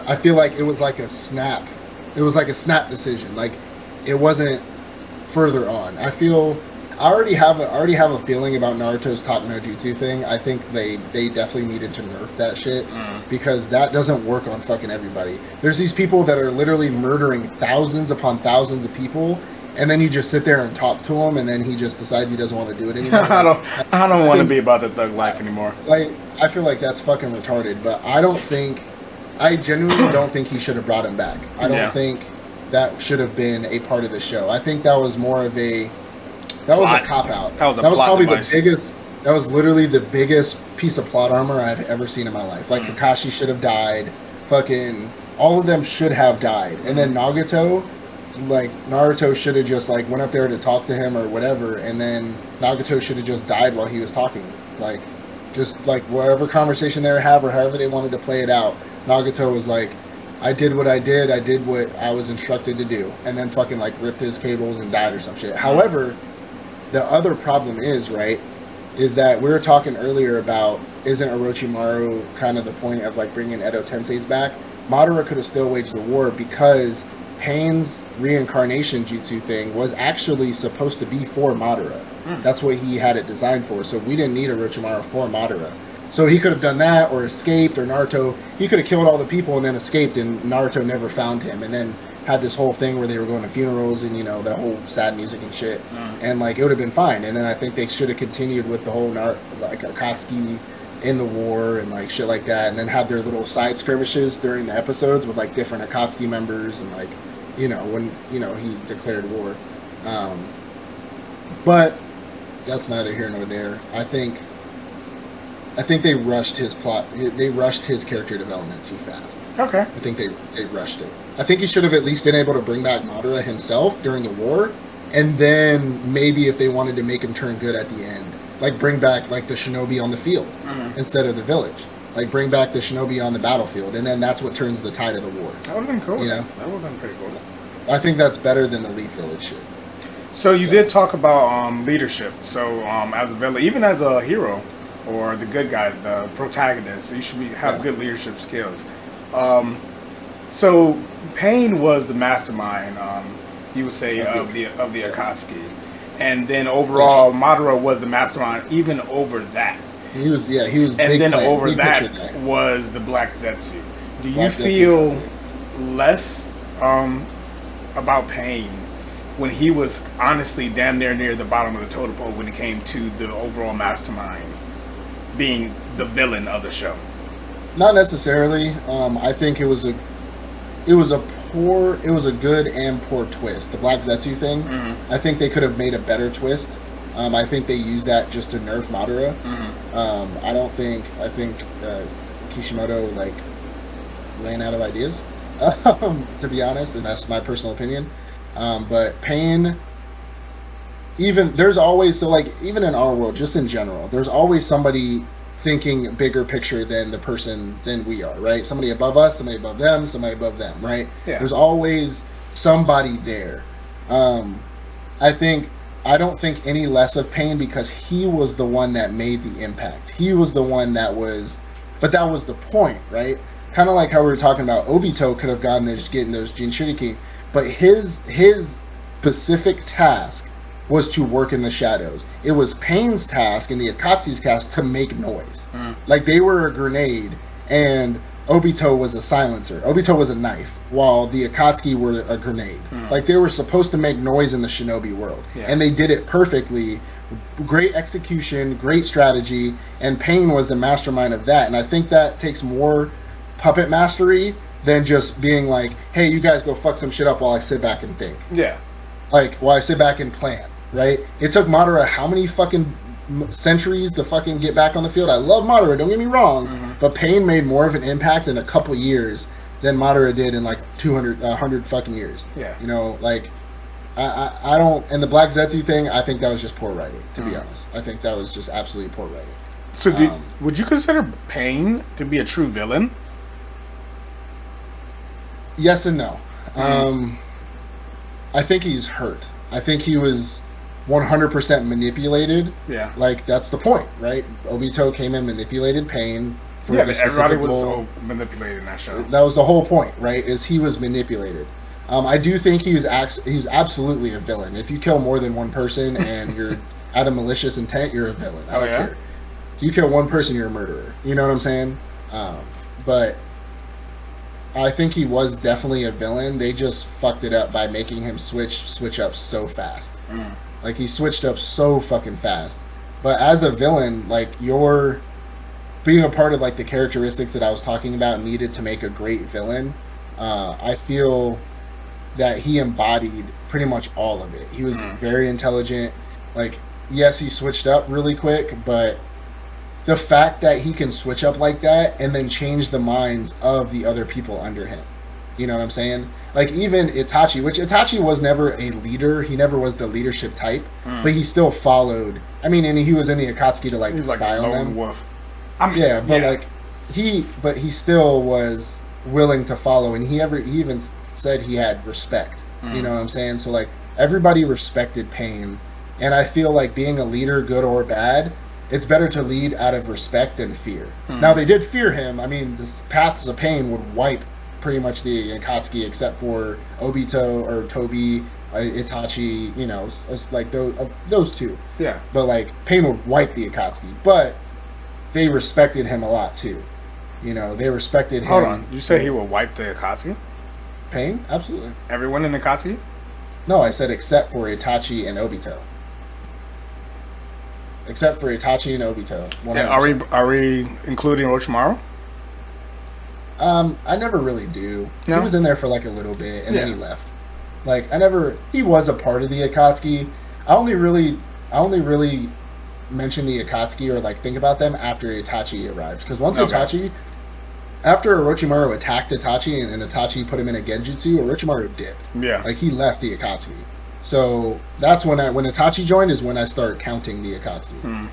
I feel like it was like a snap. It was like a snap decision. Like, it wasn't further on. I already have a feeling about Naruto's Talk no Jutsu thing. I think they definitely needed to nerf that shit because that doesn't work on fucking everybody. There's these people that are literally murdering thousands upon thousands of people, and then you just sit there and talk to him, and then he just decides he doesn't want to do it anymore. I don't want to be about the thug life anymore. Like, I feel like that's fucking retarded, but I genuinely don't think he should have brought him back. I don't think that should have been a part of the show. I think that was more of a cop out. That was probably device. That was literally the biggest piece of plot armor I've ever seen in my life. Like, Kakashi should have died. Fucking all of them should have died. And then Nagato, like, Naruto should have just like went up there to talk to him or whatever, and then Nagato should have just died while he was talking. Like, just like whatever conversation they were having or however they wanted to play it out. Nagato was like, I did what I did what I was instructed to do, and then fucking like ripped his cables and died or some shit. However, the other problem is that we were talking earlier about, isn't Orochimaru kind of the point of like bringing Edo Tensei's back? Madara could have still waged the war because Pain's reincarnation jutsu thing was actually supposed to be for Madara. That's what he had it designed for, so we didn't need Orochimaru for Madara. So he could have done that, or escaped, or Naruto, he could have killed all the people and then escaped, and Naruto never found him, and then had this whole thing where they were going to funerals and, you know, that whole sad music and shit. And, like, it would have been fine. And then I think they should have continued with the whole, like, Akatsuki in the war and, like, shit like that. And then had their little side skirmishes during the episodes with, like, different Akatsuki members and, like, you know, when, you know, he declared war. But that's neither here nor there. I think I think they rushed his plot. They rushed his character development too fast. Okay. I think they rushed it. I think he should have at least been able to bring back Madara himself during the war, and then maybe if they wanted to make him turn good at the end, like bring back like the shinobi on the field instead of the village. Like bring back the shinobi on the battlefield, and then that's what turns the tide of the war. That would have been cool. You know? That would have been pretty cool. I think that's better than the Leaf Village shit. So you did talk about leadership. So as a villain, even as a hero or the good guy, the protagonist, you should have good leadership skills. So Pain was the mastermind, you would say, of the Akatsuki, and then overall Madara was the mastermind even over that. He was and then plan. over He that was the Black Zetsu. Do you Black feel Zetsu. less about Pain when he was honestly damn near the bottom of the totem pole when it came to the overall mastermind being the villain of the show? Not necessarily. I think it was a good and poor twist. The Black Zetsu thing. Mm-hmm. I think they could have made a better twist. I think they used that just to nerf Madara. Mm-hmm. I think Kishimoto like ran out of ideas, to be honest, and that's my personal opinion. But Pain, there's always, so like even in our world, just in general, there's always somebody thinking bigger picture than the person than we are, right? Somebody above us, somebody above them, somebody above them, right? Yeah. There's always somebody there. I don't think any less of Pain because he was the one that made the impact. He was the one that was, but that was the point, right? Kind of like how we were talking about Obito could have gotten getting those Jinchuriki, but his specific task was to work in the shadows. It was Pain's task and the Akatsuki's task to make noise. Like they were a grenade and Obito was a silencer. Obito was a knife, while the Akatsuki were a grenade. Like they were supposed to make noise in the shinobi world, and they did it perfectly. Great execution, great strategy, and Pain was the mastermind of that. And I think that takes more puppet mastery than just being like, "Hey, you guys go fuck some shit up while I sit back and think." Yeah. Like while I sit back and plan. Right? It took Madara how many fucking centuries to fucking get back on the field. I love Madara, don't get me wrong, but Pain made more of an impact in a couple years than Madara did in like 100 fucking years. Yeah. You know, like I don't, and the Black Zetsu thing, I think that was just poor writing, to be honest. I think that was just absolutely poor writing. So would you consider Pain to be a true villain? Yes and no. I think he's hurt. I think he was 100% manipulated. Yeah. Like, that's the point, right? Obito came in, manipulated Pain. For the everybody was goal. so manipulated in that show. That was the whole point, right? Is he was manipulated. I do think he was absolutely a villain. If you kill more than one person and you're out of malicious intent, you're a villain. I don't care. You kill one person, you're a murderer. You know what I'm saying? But I think he was definitely a villain. They just fucked it up by making him switch up so fast. Like, he switched up so fucking fast. But as a villain, like, you're being a part of, like, the characteristics that I was talking about needed to make a great villain. I feel that he embodied pretty much all of it. He was very intelligent. Like, yes, he switched up really quick, but the fact that he can switch up like that and then change the minds of the other people under him. You know what I'm saying? Like, even Itachi, which Itachi was never a leader. He never was the leadership type, but he still followed. I mean, and he was in the Akatsuki to, like, spy on them. Wolf. He still was willing to follow, and he even said he had respect. You know what I'm saying? So, like, everybody respected Pain, and I feel like being a leader, good or bad, it's better to lead out of respect than fear. Now, they did fear him. I mean, the Paths of Pain would wipe pretty much the Akatsuki except for Obito or Tobi, Itachi, you know, like those two. Yeah. But, like, Pain would wipe the Akatsuki. But they respected him a lot, too. You know, they respected him. Hold on. You say he will wipe the Akatsuki? Pain? Absolutely. Everyone in Akatsuki? No, I said except for Itachi and Obito. Except for Itachi and Obito. Yeah, are we including Orochimaru? I never really do. No? He was in there for like a little bit, and then he left. Like, he was a part of the Akatsuki. I only really mention the Akatsuki or like think about them after Itachi arrived. Because once Okay. after Orochimaru attacked Itachi and Itachi put him in a Genjutsu, Orochimaru dipped. Yeah. Like he left the Akatsuki. So that's when Itachi joined is when I start counting the Akatsuki. Hmm.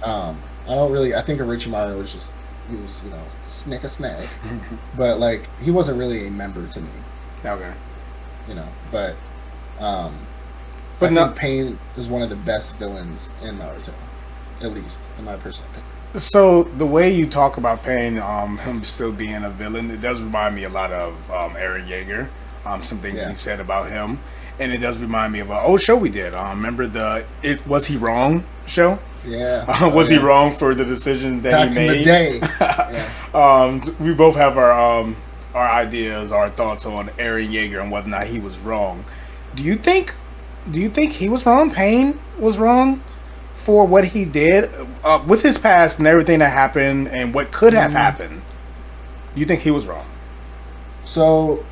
I don't really. I think Orochimaru was just he was a snake, but like he wasn't really a member to me, Okay. But um, I But no. think Pain is one of the best villains in Naruto, at least in my personal opinion. So the way you talk about Pain, him still being a villain, it does remind me a lot of Eren Yeager. Some things Yeah, you said about him, and it does remind me of an old show we did. Remember the "It Was He Wrong" show? yeah, oh Was he yeah. wrong for the decision that he Back in the made? day, yeah. We both have our ideas, our thoughts on Eren Yeager and whether or not he was wrong. Do you think? Do you think he was wrong? Pain was wrong for what he did with his past and everything that happened and what could have Mm, happened. Do you think he was wrong? So,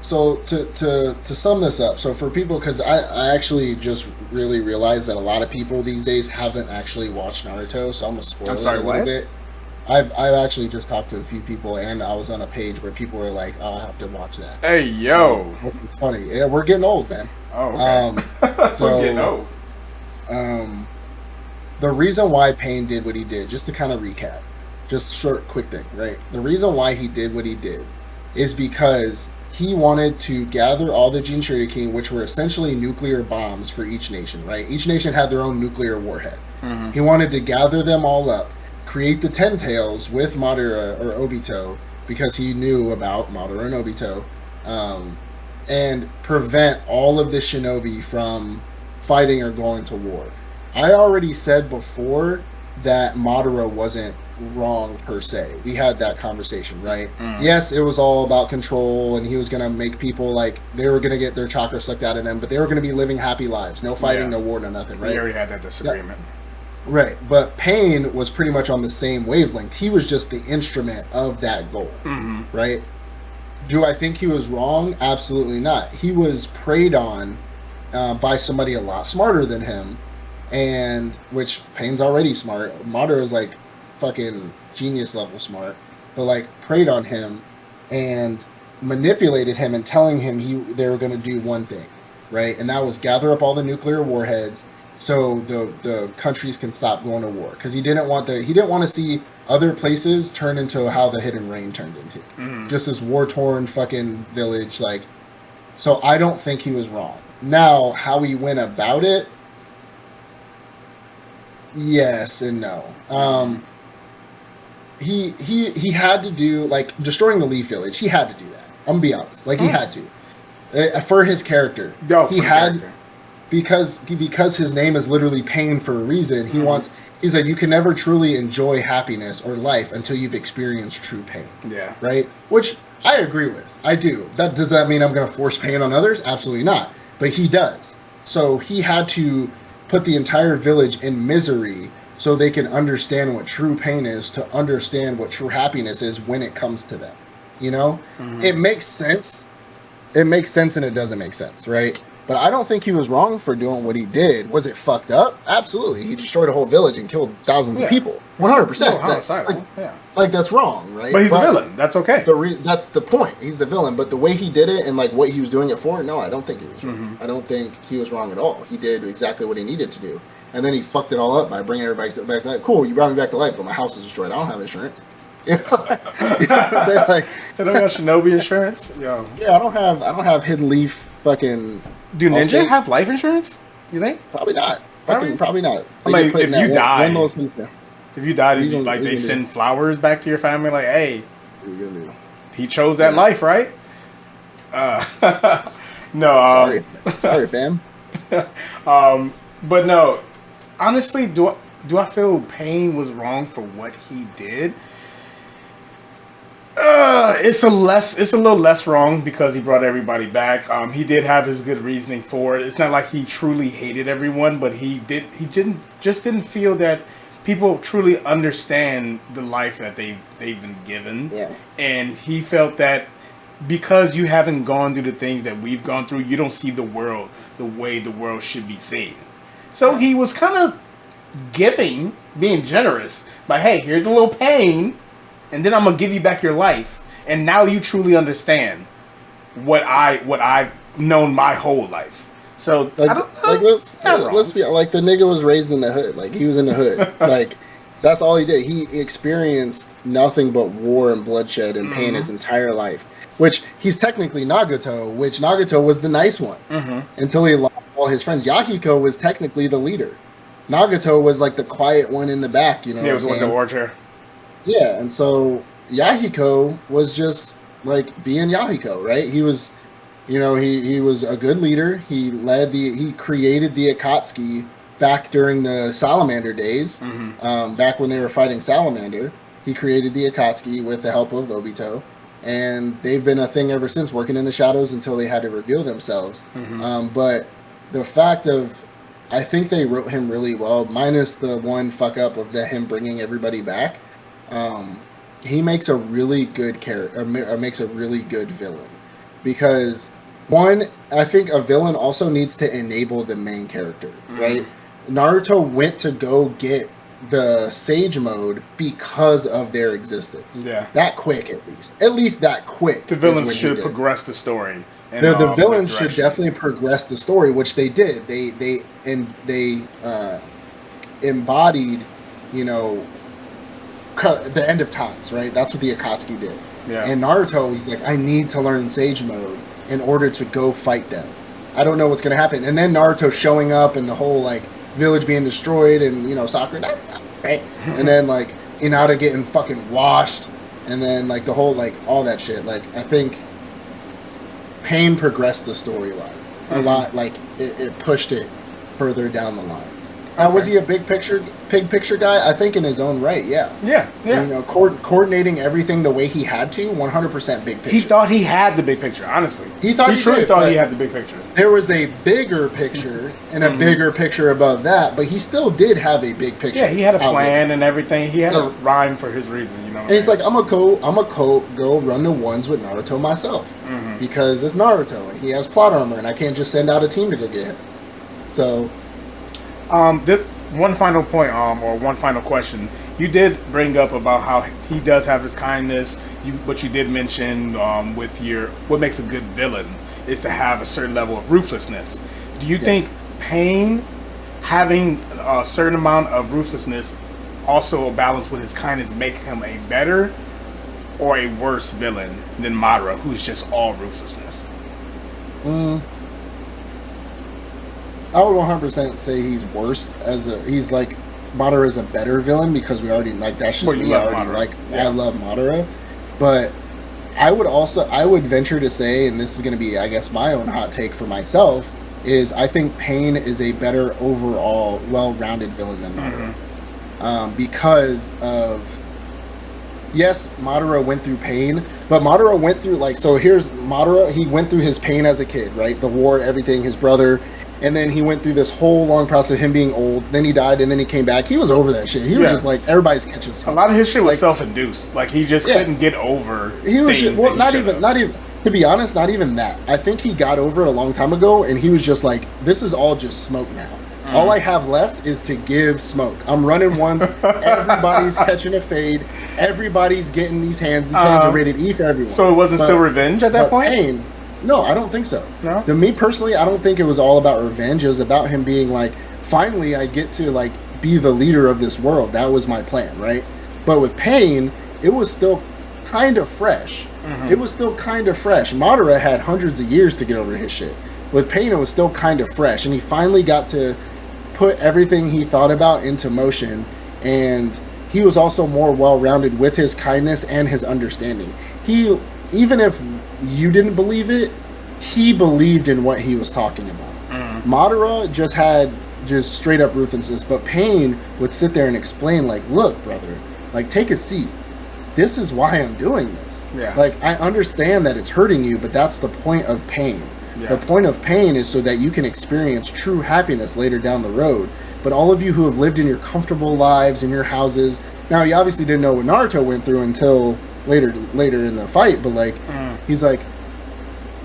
to sum this up, so for people, because I actually just really realized that a lot of people these days haven't actually watched Naruto, so I'm gonna spoil I'm it a sorry. little What? bit. I've actually just talked to a few people, and I was on a page where people were like, "Oh, I have to watch that." Hey yo. It's funny. Yeah, we're getting old, man. Oh, Um, okay. We're getting so old. um, the reason why Pain did what he did, just to kind of recap, just short, quick thing, right? The reason why he did what he did is because he wanted to gather all the Jinchuriki, which were essentially nuclear bombs for each nation, right? Each nation had their own nuclear warhead. Hmm. He wanted to gather them all up, create the Ten Tails with Madara or Obito, because he knew about Madara and Obito, um, and prevent all of the shinobi from fighting or going to war. I already said before that Madara wasn't wrong per se. We had that conversation, right? Mm. Yes, it was all about control, and he was gonna make people like they were gonna get their chakra sucked out of them, but they were gonna be living happy lives, no fighting, Yeah. no war, no nothing, We right? already had that That, disagreement. right. But Pain was pretty much on the same wavelength. He was just the instrument of that goal, Hmm. right? Do I think he was wrong? Absolutely not. He was preyed on by somebody a lot smarter than him, and which Pain's already smart. Madara is like fucking genius level smart, but like preyed on him and manipulated him and telling him they were going to do one thing, right? And that was gather up all the nuclear warheads so the countries can stop going to war because he didn't want to see other places turn into how the Hidden Rain turned into, Hmm. just this war torn fucking village. Like, so I don't think he was wrong. Now, how he went about it, yes and no. Hmm. He had to do like destroying the Leaf Village. He had to do that. I'm gonna be honest. Like he had to for his character. Yo, He for the had character. because his name is literally Pain for a reason. Hmm. He said you can never truly enjoy happiness or life until you've experienced true pain, Yeah. right? Which I agree with. I do. Does that mean I'm going to force pain on others? Absolutely not. But he does. So he had to put the entire village in misery so they can understand what true pain is, to understand what true happiness is when it comes to them. You know, Hmm. it makes sense. It makes sense and it doesn't make sense, right? But I don't think he was wrong for doing what he did. Was it fucked up? Absolutely. He destroyed a whole village and killed thousands of Yeah. people. 100%. No, homicidal. Yeah. Like that's wrong, right? But he's the villain. That's okay. That's the point. He's the villain, but the way he did it and like what he was doing it for, no, I don't think he was wrong. Hmm. I don't think he was wrong at all. He did exactly what he needed to do, and then he fucked it all up by bringing everybody back to life. Cool, you brought me back to life, but my house is destroyed. I don't have insurance. You know, you know what I'm saying? Like, They don't got Shinobi insurance? Yo. yeah, I don't have Hidden Leaf. Fucking Do Ninja Allstate. have life insurance? You think? Probably not. Probably? Probably not. I They mean, get put in if that you die- one little thing there. If you died, What you it'd be gonna- like what they you gonna send flowers back to your family, like, hey, What you gonna do? he chose that Yeah. life, right? No, Sorry, fam. but no. Honestly, do I feel Pain was wrong for what he did? It's a little less wrong because he brought everybody back. He did have his good reasoning for it. It's not like he truly hated everyone, but he didn't feel that people truly understand the life that they've been given. Yeah. And he felt that because you haven't gone through the things that we've gone through, you don't see the world the way the world should be seen. So he was kind of giving, being generous. But hey, here's a little pain, and then I'm gonna give you back your life, and now you truly understand what I've known my whole life. So Like, I don't know. let's be like, the nigga was raised in the hood. Like, he was in the hood. Like, that's all he did. He experienced nothing but war and bloodshed and pain his entire life. Which, he's technically Nagato, which Nagato was the nice one until he lost all his friends. Yahiko was technically the leader. Nagato was like the quiet one in the back. You know, Yeah, it what was I'm like the saying? war chair. Yeah, and so Yahiko was just like being Yahiko, right? He was, you know, he was a good leader. He created the Akatsuki back during the Salamander days, back when they were fighting Salamander. He created the Akatsuki with the help of Obito, and they've been a thing ever since, working in the shadows until they had to reveal themselves. But the fact of, I think they wrote him really well, minus the one fuck up of him bringing everybody back. He makes a really good character, makes a really good villain, because one, I think a villain also needs to enable the main character, right? Naruto went to go get the Sage Mode because of their existence. Yeah. That quick, at least that quick. The is villains when he should did. progress the story. in, The that villains should direction. definitely progress the story, which they did. They embodied, you know, the end of times, right? That's what the Akatsuki did. Yeah. And Naruto, he's like, I need to learn Sage Mode in order to go fight them. I don't know what's going to happen. And then Naruto showing up and the whole, like, village being destroyed and, you know, Sakura, right? And then, like, Hinata getting fucking washed. And then, like, the whole, like, all that shit. Like, I think Pain progressed the storyline a lot. Like, it pushed it further down the line. Now, was he a big picture guy? I think in his own right, yeah. Yeah, yeah. You know, coordinating everything the way he had to, 100% big picture. He thought he had the big picture, honestly. He thought he truly did, thought but he had the big picture. There was a bigger picture and a bigger picture above that, but he still did have a big picture. Yeah, he had a outlook. plan and everything. He had a Yeah. rhyme for his reason, you know. And he's like, I'm gonna go run the ones with Naruto myself because it's Naruto and he has plot armor and I can't just send out a team to go get him. So, this one final point, or one final question. You did bring up about how he does have his kindness. But you did mention with what makes a good villain is to have a certain level of ruthlessness. Do you think Pain having a certain amount of ruthlessness, also a balance with his kindness, make him a better or a worse villain than Madara, who's just all ruthlessness? I would 100% say he's worse he's like Madara is a better villain because we already like that's just Well, you me. love I already Madara. like Yeah. I love Madara, but I would venture to say, and this is going to be I guess my own hot take for myself, is I think Pain is a better overall well-rounded villain than Madara, because of. Yes, Madara went through pain, but Madara went through here's Madara. He went through his pain as a kid, right? The war, everything, his brother, and then he went through this whole long process of him being old. Then he died, and then he came back. He was over that shit. He was Yeah. just like everybody's catching A smoke. lot of his shit was Like- self-induced. Like he just Yeah. couldn't get over. He was things just, that well, he not should've. even to be honest, not even that. I think he got over it a long time ago, and he was just like, this is all just smoke now. All I have left is to give smoke. I'm running ones. Everybody's catching a fade. Everybody's getting these hands. These hands are rated E for everyone. So it wasn't But- still revenge at that but point. Pain, no, I don't think so. No? To me personally, I don't think it was all about revenge. It was about him being like, finally, I get to like be the leader of this world. That was my plan, right? But with Pain, it was still kind of fresh. It was still kind of fresh. Madara had hundreds of years to get over his shit. With Pain, it was still kind of fresh, and he finally got to put everything he thought about into motion, and he was also more well-rounded with his kindness and his understanding. He, even if you didn't believe it, he believed in what he was talking about. Madara just had just straight up ruthlessness, but Pain would sit there and explain, like, look, brother, like, take a seat. This is why I'm doing this. Yeah. Like, I understand that it's hurting you, but that's the point of Pain. Yeah. The point of Pain is so that you can experience true happiness later down the road. But all of you who have lived in your comfortable lives in your houses, now you obviously didn't know what Naruto went through until later in the fight, but like he's like,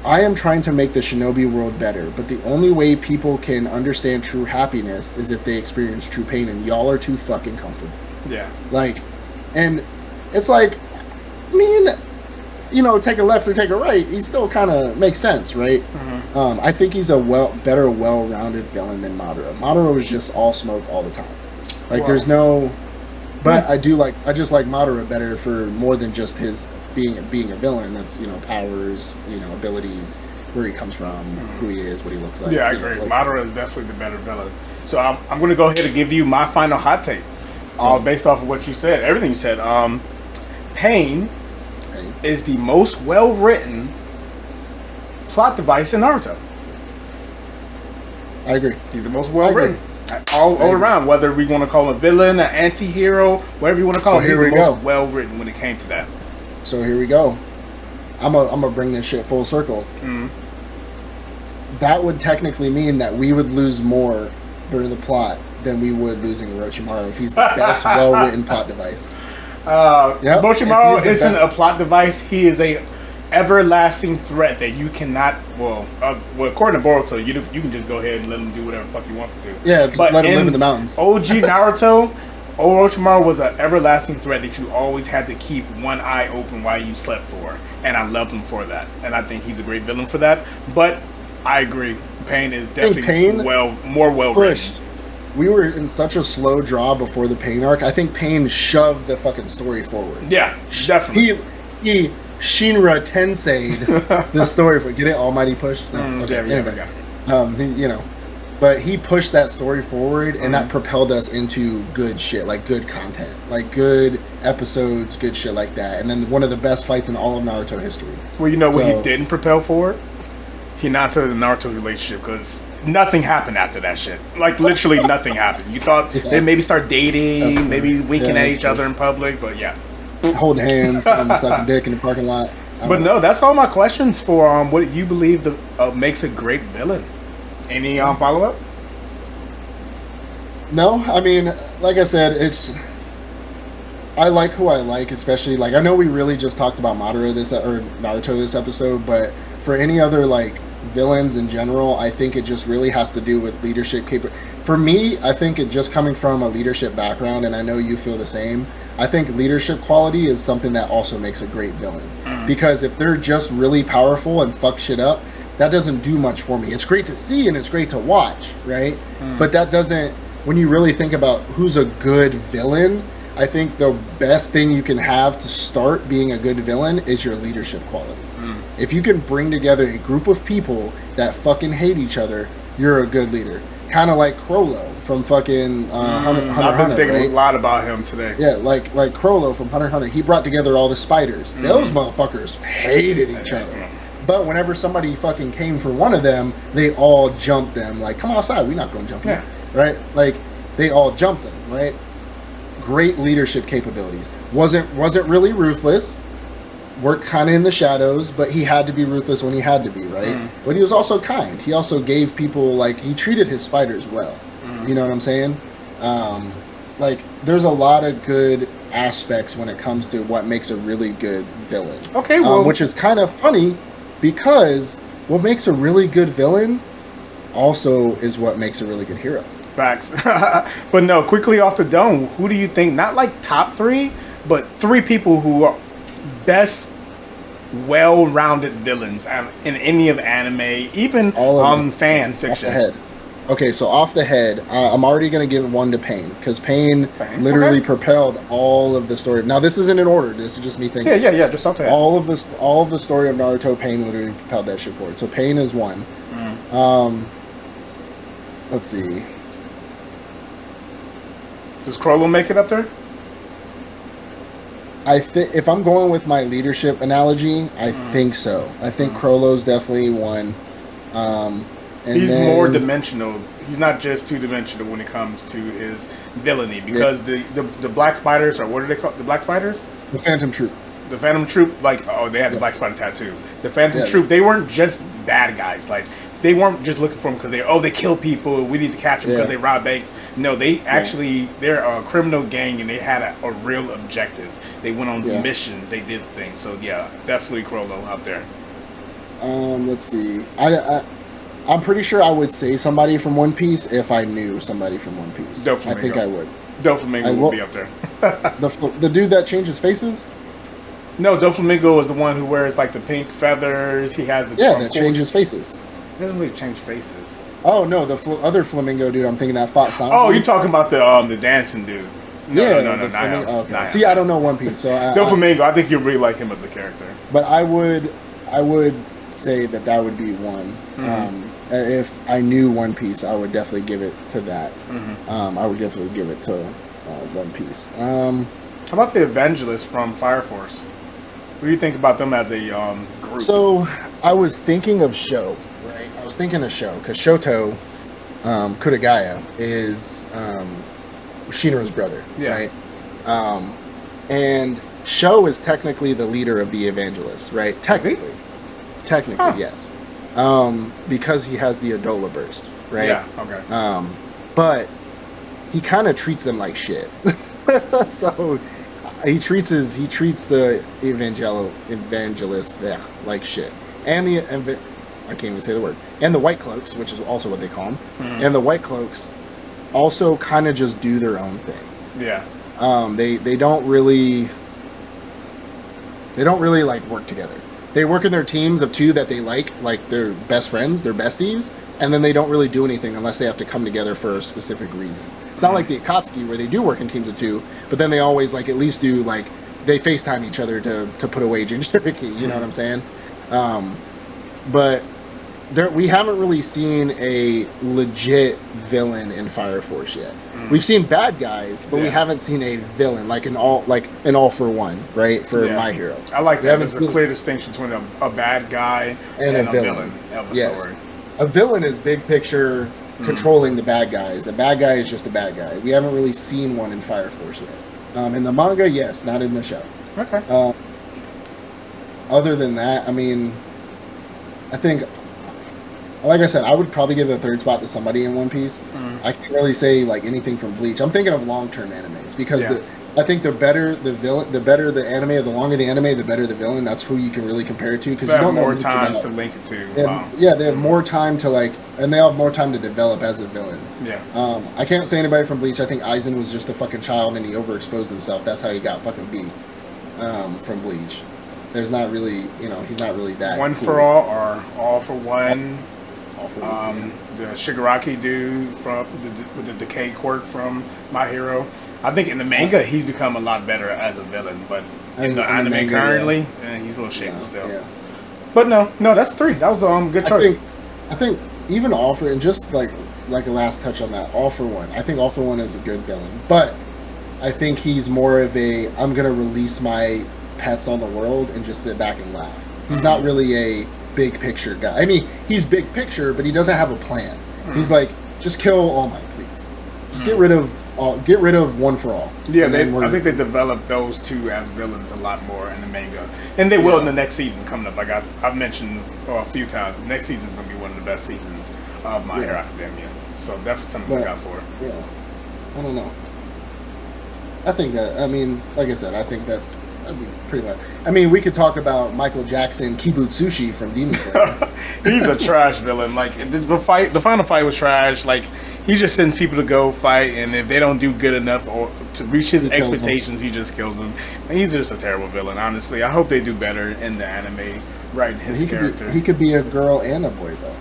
I am trying to make the shinobi world better, but the only way people can understand true happiness is if they experience true pain, and y'all are too fucking comfortable. Yeah. Like, and it's like, I mean, take a left or take a right, he still kind of makes sense, right? Mm-hmm. I think he's a well-rounded villain than Madara. Madara was just all smoke all the time. Like, there's no, but I just like Madara better for more than just his being a villain. That's powers, abilities, where he comes from, who he is, what he looks like. Yeah, I agree. Madara is definitely the better villain. So I'm going to go ahead and give you my final hot take, based off of what you said, everything you said. Pain is the most well-written plot device in Naruto. I agree. He's the most well-written. All around, whether we want to call him a villain, an anti-hero, whatever you want to call him, he's the most well-written when it came to that. So here we go. I'm gonna bring this shit full circle. That would technically mean that we would lose more for the plot than we would losing Orochimaru if he's the best well-written plot device. Orochimaru isn't a plot device. He is a everlasting threat that you cannot. Well, according to Boruto, you can just go ahead and let him do whatever the fuck he wants to do. Yeah, just let him live in the mountains. OG Naruto, Orochimaru was an everlasting threat that you always had to keep one eye open while you slept for, and I loved him for that. And I think he's a great villain for that. But I agree, Pain is definitely more well written. We were in such a slow draw before the Pain arc. I think Pain shoved the fucking story forward. Yeah, definitely. He Shinra Tensei'd the story for get it Almighty push. No, okay. Anyway, but he pushed that story forward, and that propelled us into good shit, like good content, like good episodes, good shit like that. And then one of the best fights in all of Naruto history. Well, what he didn't propel forward? Hinata and Naruto's relationship, because nothing happened after that shit. Like, literally nothing happened. You thought they maybe start dating, maybe winking at each other in public, but holding hands and sucking dick in the parking lot. But no, that's all my questions for what you believe makes a great villain. Any follow-up? No, I mean, like I said, I like who I like, especially, like, I know we really just talked about Naruto this episode, but for any other, like, villains in general, I think it just really has to do with leadership For me, I think it just coming from a leadership background, and I know you feel the same, I think leadership quality is something that also makes a great villain. Because if they're just really powerful and fuck shit up, that doesn't do much for me. It's great to see and it's great to watch, right? But that doesn't, when you really think about who's a good villain, I think the best thing you can have to start being a good villain is your leadership qualities. If you can bring together a group of people that fucking hate each other, you're a good leader. Kind of like Crollo from fucking Hunter I've been thinking a lot about him today. Yeah, like Crollo from Hunter x Hunter. He brought together all the spiders. Those motherfuckers hated each other. But whenever somebody fucking came for one of them, they all jumped them. Like, come outside, we're not going to jump you. Right? Like, they all jumped them, right? Great leadership capabilities. Wasn't really ruthless. Worked kind of in the shadows, but he had to be ruthless when he had to be, right? But he was also kind. He also gave people, like, he treated his spiders well. You know what I'm saying? Like, there's a lot of good aspects when it comes to what makes a really good villain. Okay, well... which is kind of funny, because what makes a really good villain also is what makes a really good hero. Facts. But no, quickly off the dome, who do you think, not like top three, but three people who are best well-rounded villains in any of anime, even fan fiction? Off the head. Okay, so off the head, I'm already going to give one to Pain, because Pain literally propelled all of the story. Now, this isn't in order. This is just me thinking. Yeah, just off the head. All of the story of Naruto, Pain literally propelled that shit forward. So Pain is one. Let's see. Does Crollo make it up there? I think if I'm going with my leadership analogy, I think so. I think Crollo's definitely one. He's more dimensional. He's not just two-dimensional when it comes to his villainy, because the Black Spiders, or what are they called? The Black Spiders? The Phantom Troop. The Phantom Troop, they had the Black Spider tattoo. The Phantom Troop, they weren't just bad guys. Like, they weren't just looking for them because they kill people, we need to catch them because they rob banks. No, they actually, they're a criminal gang, and they had a real objective. They went on missions, they did things. So, yeah, definitely Crollo out there. Let's see. I'm pretty sure I would say somebody from One Piece if I knew somebody from One Piece. I think I would. Doflamingo will be up there. The dude that changes faces? No, Doflamingo is the one who wears like the pink feathers. He has the that changes faces. He doesn't really change faces. Oh no, the other flamingo dude. I'm thinking that fought Sanji. Oh, you're talking about the dancing dude. No, not him. Okay. Not See, him. I don't know One Piece, so Doflamingo. I think you really like him as a character. But I would say that would be one. Mm-hmm. If I knew One Piece, I would definitely give it to that. Mm-hmm. I would definitely give it to One Piece. How about the Evangelists from Fire Force? What do you think about them as a group? So I was thinking of Sho, right? I was thinking of Sho because Shoto Kutagaya is Shinra's brother, Yeah. right? And Sho is technically the leader of the Evangelists, right? Technically, yes. Because he has the Adola burst, right? Yeah. Okay. But he kind of treats them like shit. So he treats the evangelist like shit, and I can't even say the word, and the White Cloaks, which is also what they call them, and the White Cloaks also kind of just do their own thing. Yeah. They don't really like work together. They work in their teams of two that they like their best friends, their besties, and then they don't really do anything unless they have to come together for a specific reason. It's not like the Akatsuki where they do work in teams of two, but then they always like at least do like they FaceTime each other to put away Jinchuriki, you know what I'm saying? But we haven't really seen a legit villain in Fire Force yet. We've seen bad guys, but we haven't seen a villain like an all for one, right? For My Hero. I like that. There's a clear distinction between a bad guy and a villain of the story. A villain is big picture controlling the bad guys. A bad guy is just a bad guy. We haven't really seen one in Fire Force yet. In the manga, yes, not in the show. Okay. Other than that, I mean, I think, like I said, I would probably give the third spot to somebody in One Piece. I can't really say like anything from Bleach. I'm thinking of long-term animes because I think the better the villain, the better the anime, or the longer the anime, the better the villain. That's who you can really compare it to because you don't have more know time to link it to. They have more time to and they have more time to develop as a villain. Yeah. I can't say anybody from Bleach. I think Aizen was just a fucking child and he overexposed himself. That's how he got fucking beat from Bleach. There's not really, he's not really that. One cool. for all or all for one. All for one. The Shigaraki dude with the decay quirk from My Hero. I think in the manga he's become a lot better as a villain, but in the anime manga, currently, he's a little shaky still. Yeah. But no, that's 3. That was a good choice. I think even All For, and just like a last touch on that, All For One. I think All For One is a good villain, but I think he's more of I'm gonna release my pets on the world and just sit back and laugh. He's not really a big picture guy. I mean, he's big picture, but he doesn't have a plan. He's like, just kill All Might, please. Just get rid of One For All. Yeah, I think they developed those two as villains a lot more in the manga, and they will in the next season coming up. I've mentioned a few times. The next season is going to be one of the best seasons of My Hero Academia. So definitely something to look out for. Yeah, I don't know. I think that. I mean, like I said, I think that'd be pretty much. I mean, we could talk about Michael Jackson Kibutsushi from Demon Slayer. He's a trash villain. Like the final fight was trash. Like he just sends people to go fight, and if they don't do good enough or to reach his expectations, he just kills them. And he's just a terrible villain. Honestly, I hope they do better in the anime. Writing his character. He could be a girl and a boy though.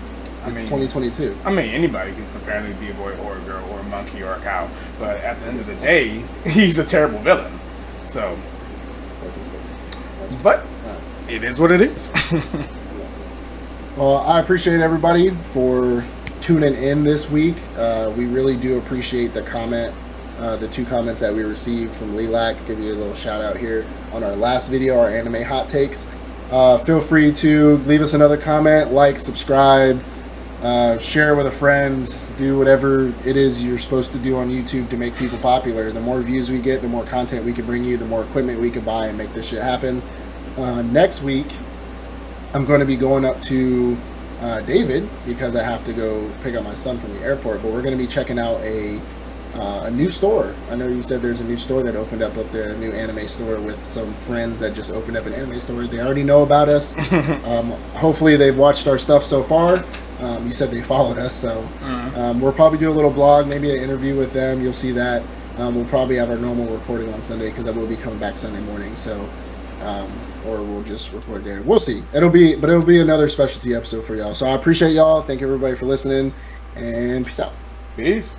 It's 2022. I mean, anybody can apparently be a boy or a girl or a monkey or a cow. But at the end of the day, he's a terrible villain. So. But it is what it is. Well, I appreciate everybody for tuning in this week. We really do appreciate the comment, the 2 comments that we received from Lilac. Give you a little shout out here on our last video, our anime hot takes. Feel free to leave us another comment, like, subscribe, share with a friend, do whatever it is you're supposed to do on YouTube to make people popular. The more views we get, the more content we can bring you, the more equipment we can buy and make this shit happen. Next week, I'm going to be going up to David because I have to go pick up my son from the airport, but we're going to be checking out a a new store. I know you said there's a new store that opened up there, a new anime store with some friends that just opened up an anime store. They already know about us. Hopefully they've watched our stuff so far. You said they followed us, so we'll probably do a little blog, maybe an interview with them. You'll see that. We'll probably have our normal recording on Sunday because I will be coming back Sunday morning. So, or we'll just record there. We'll see. It'll be another specialty episode for y'all. So I appreciate y'all. Thank everybody for listening, and peace out. Peace.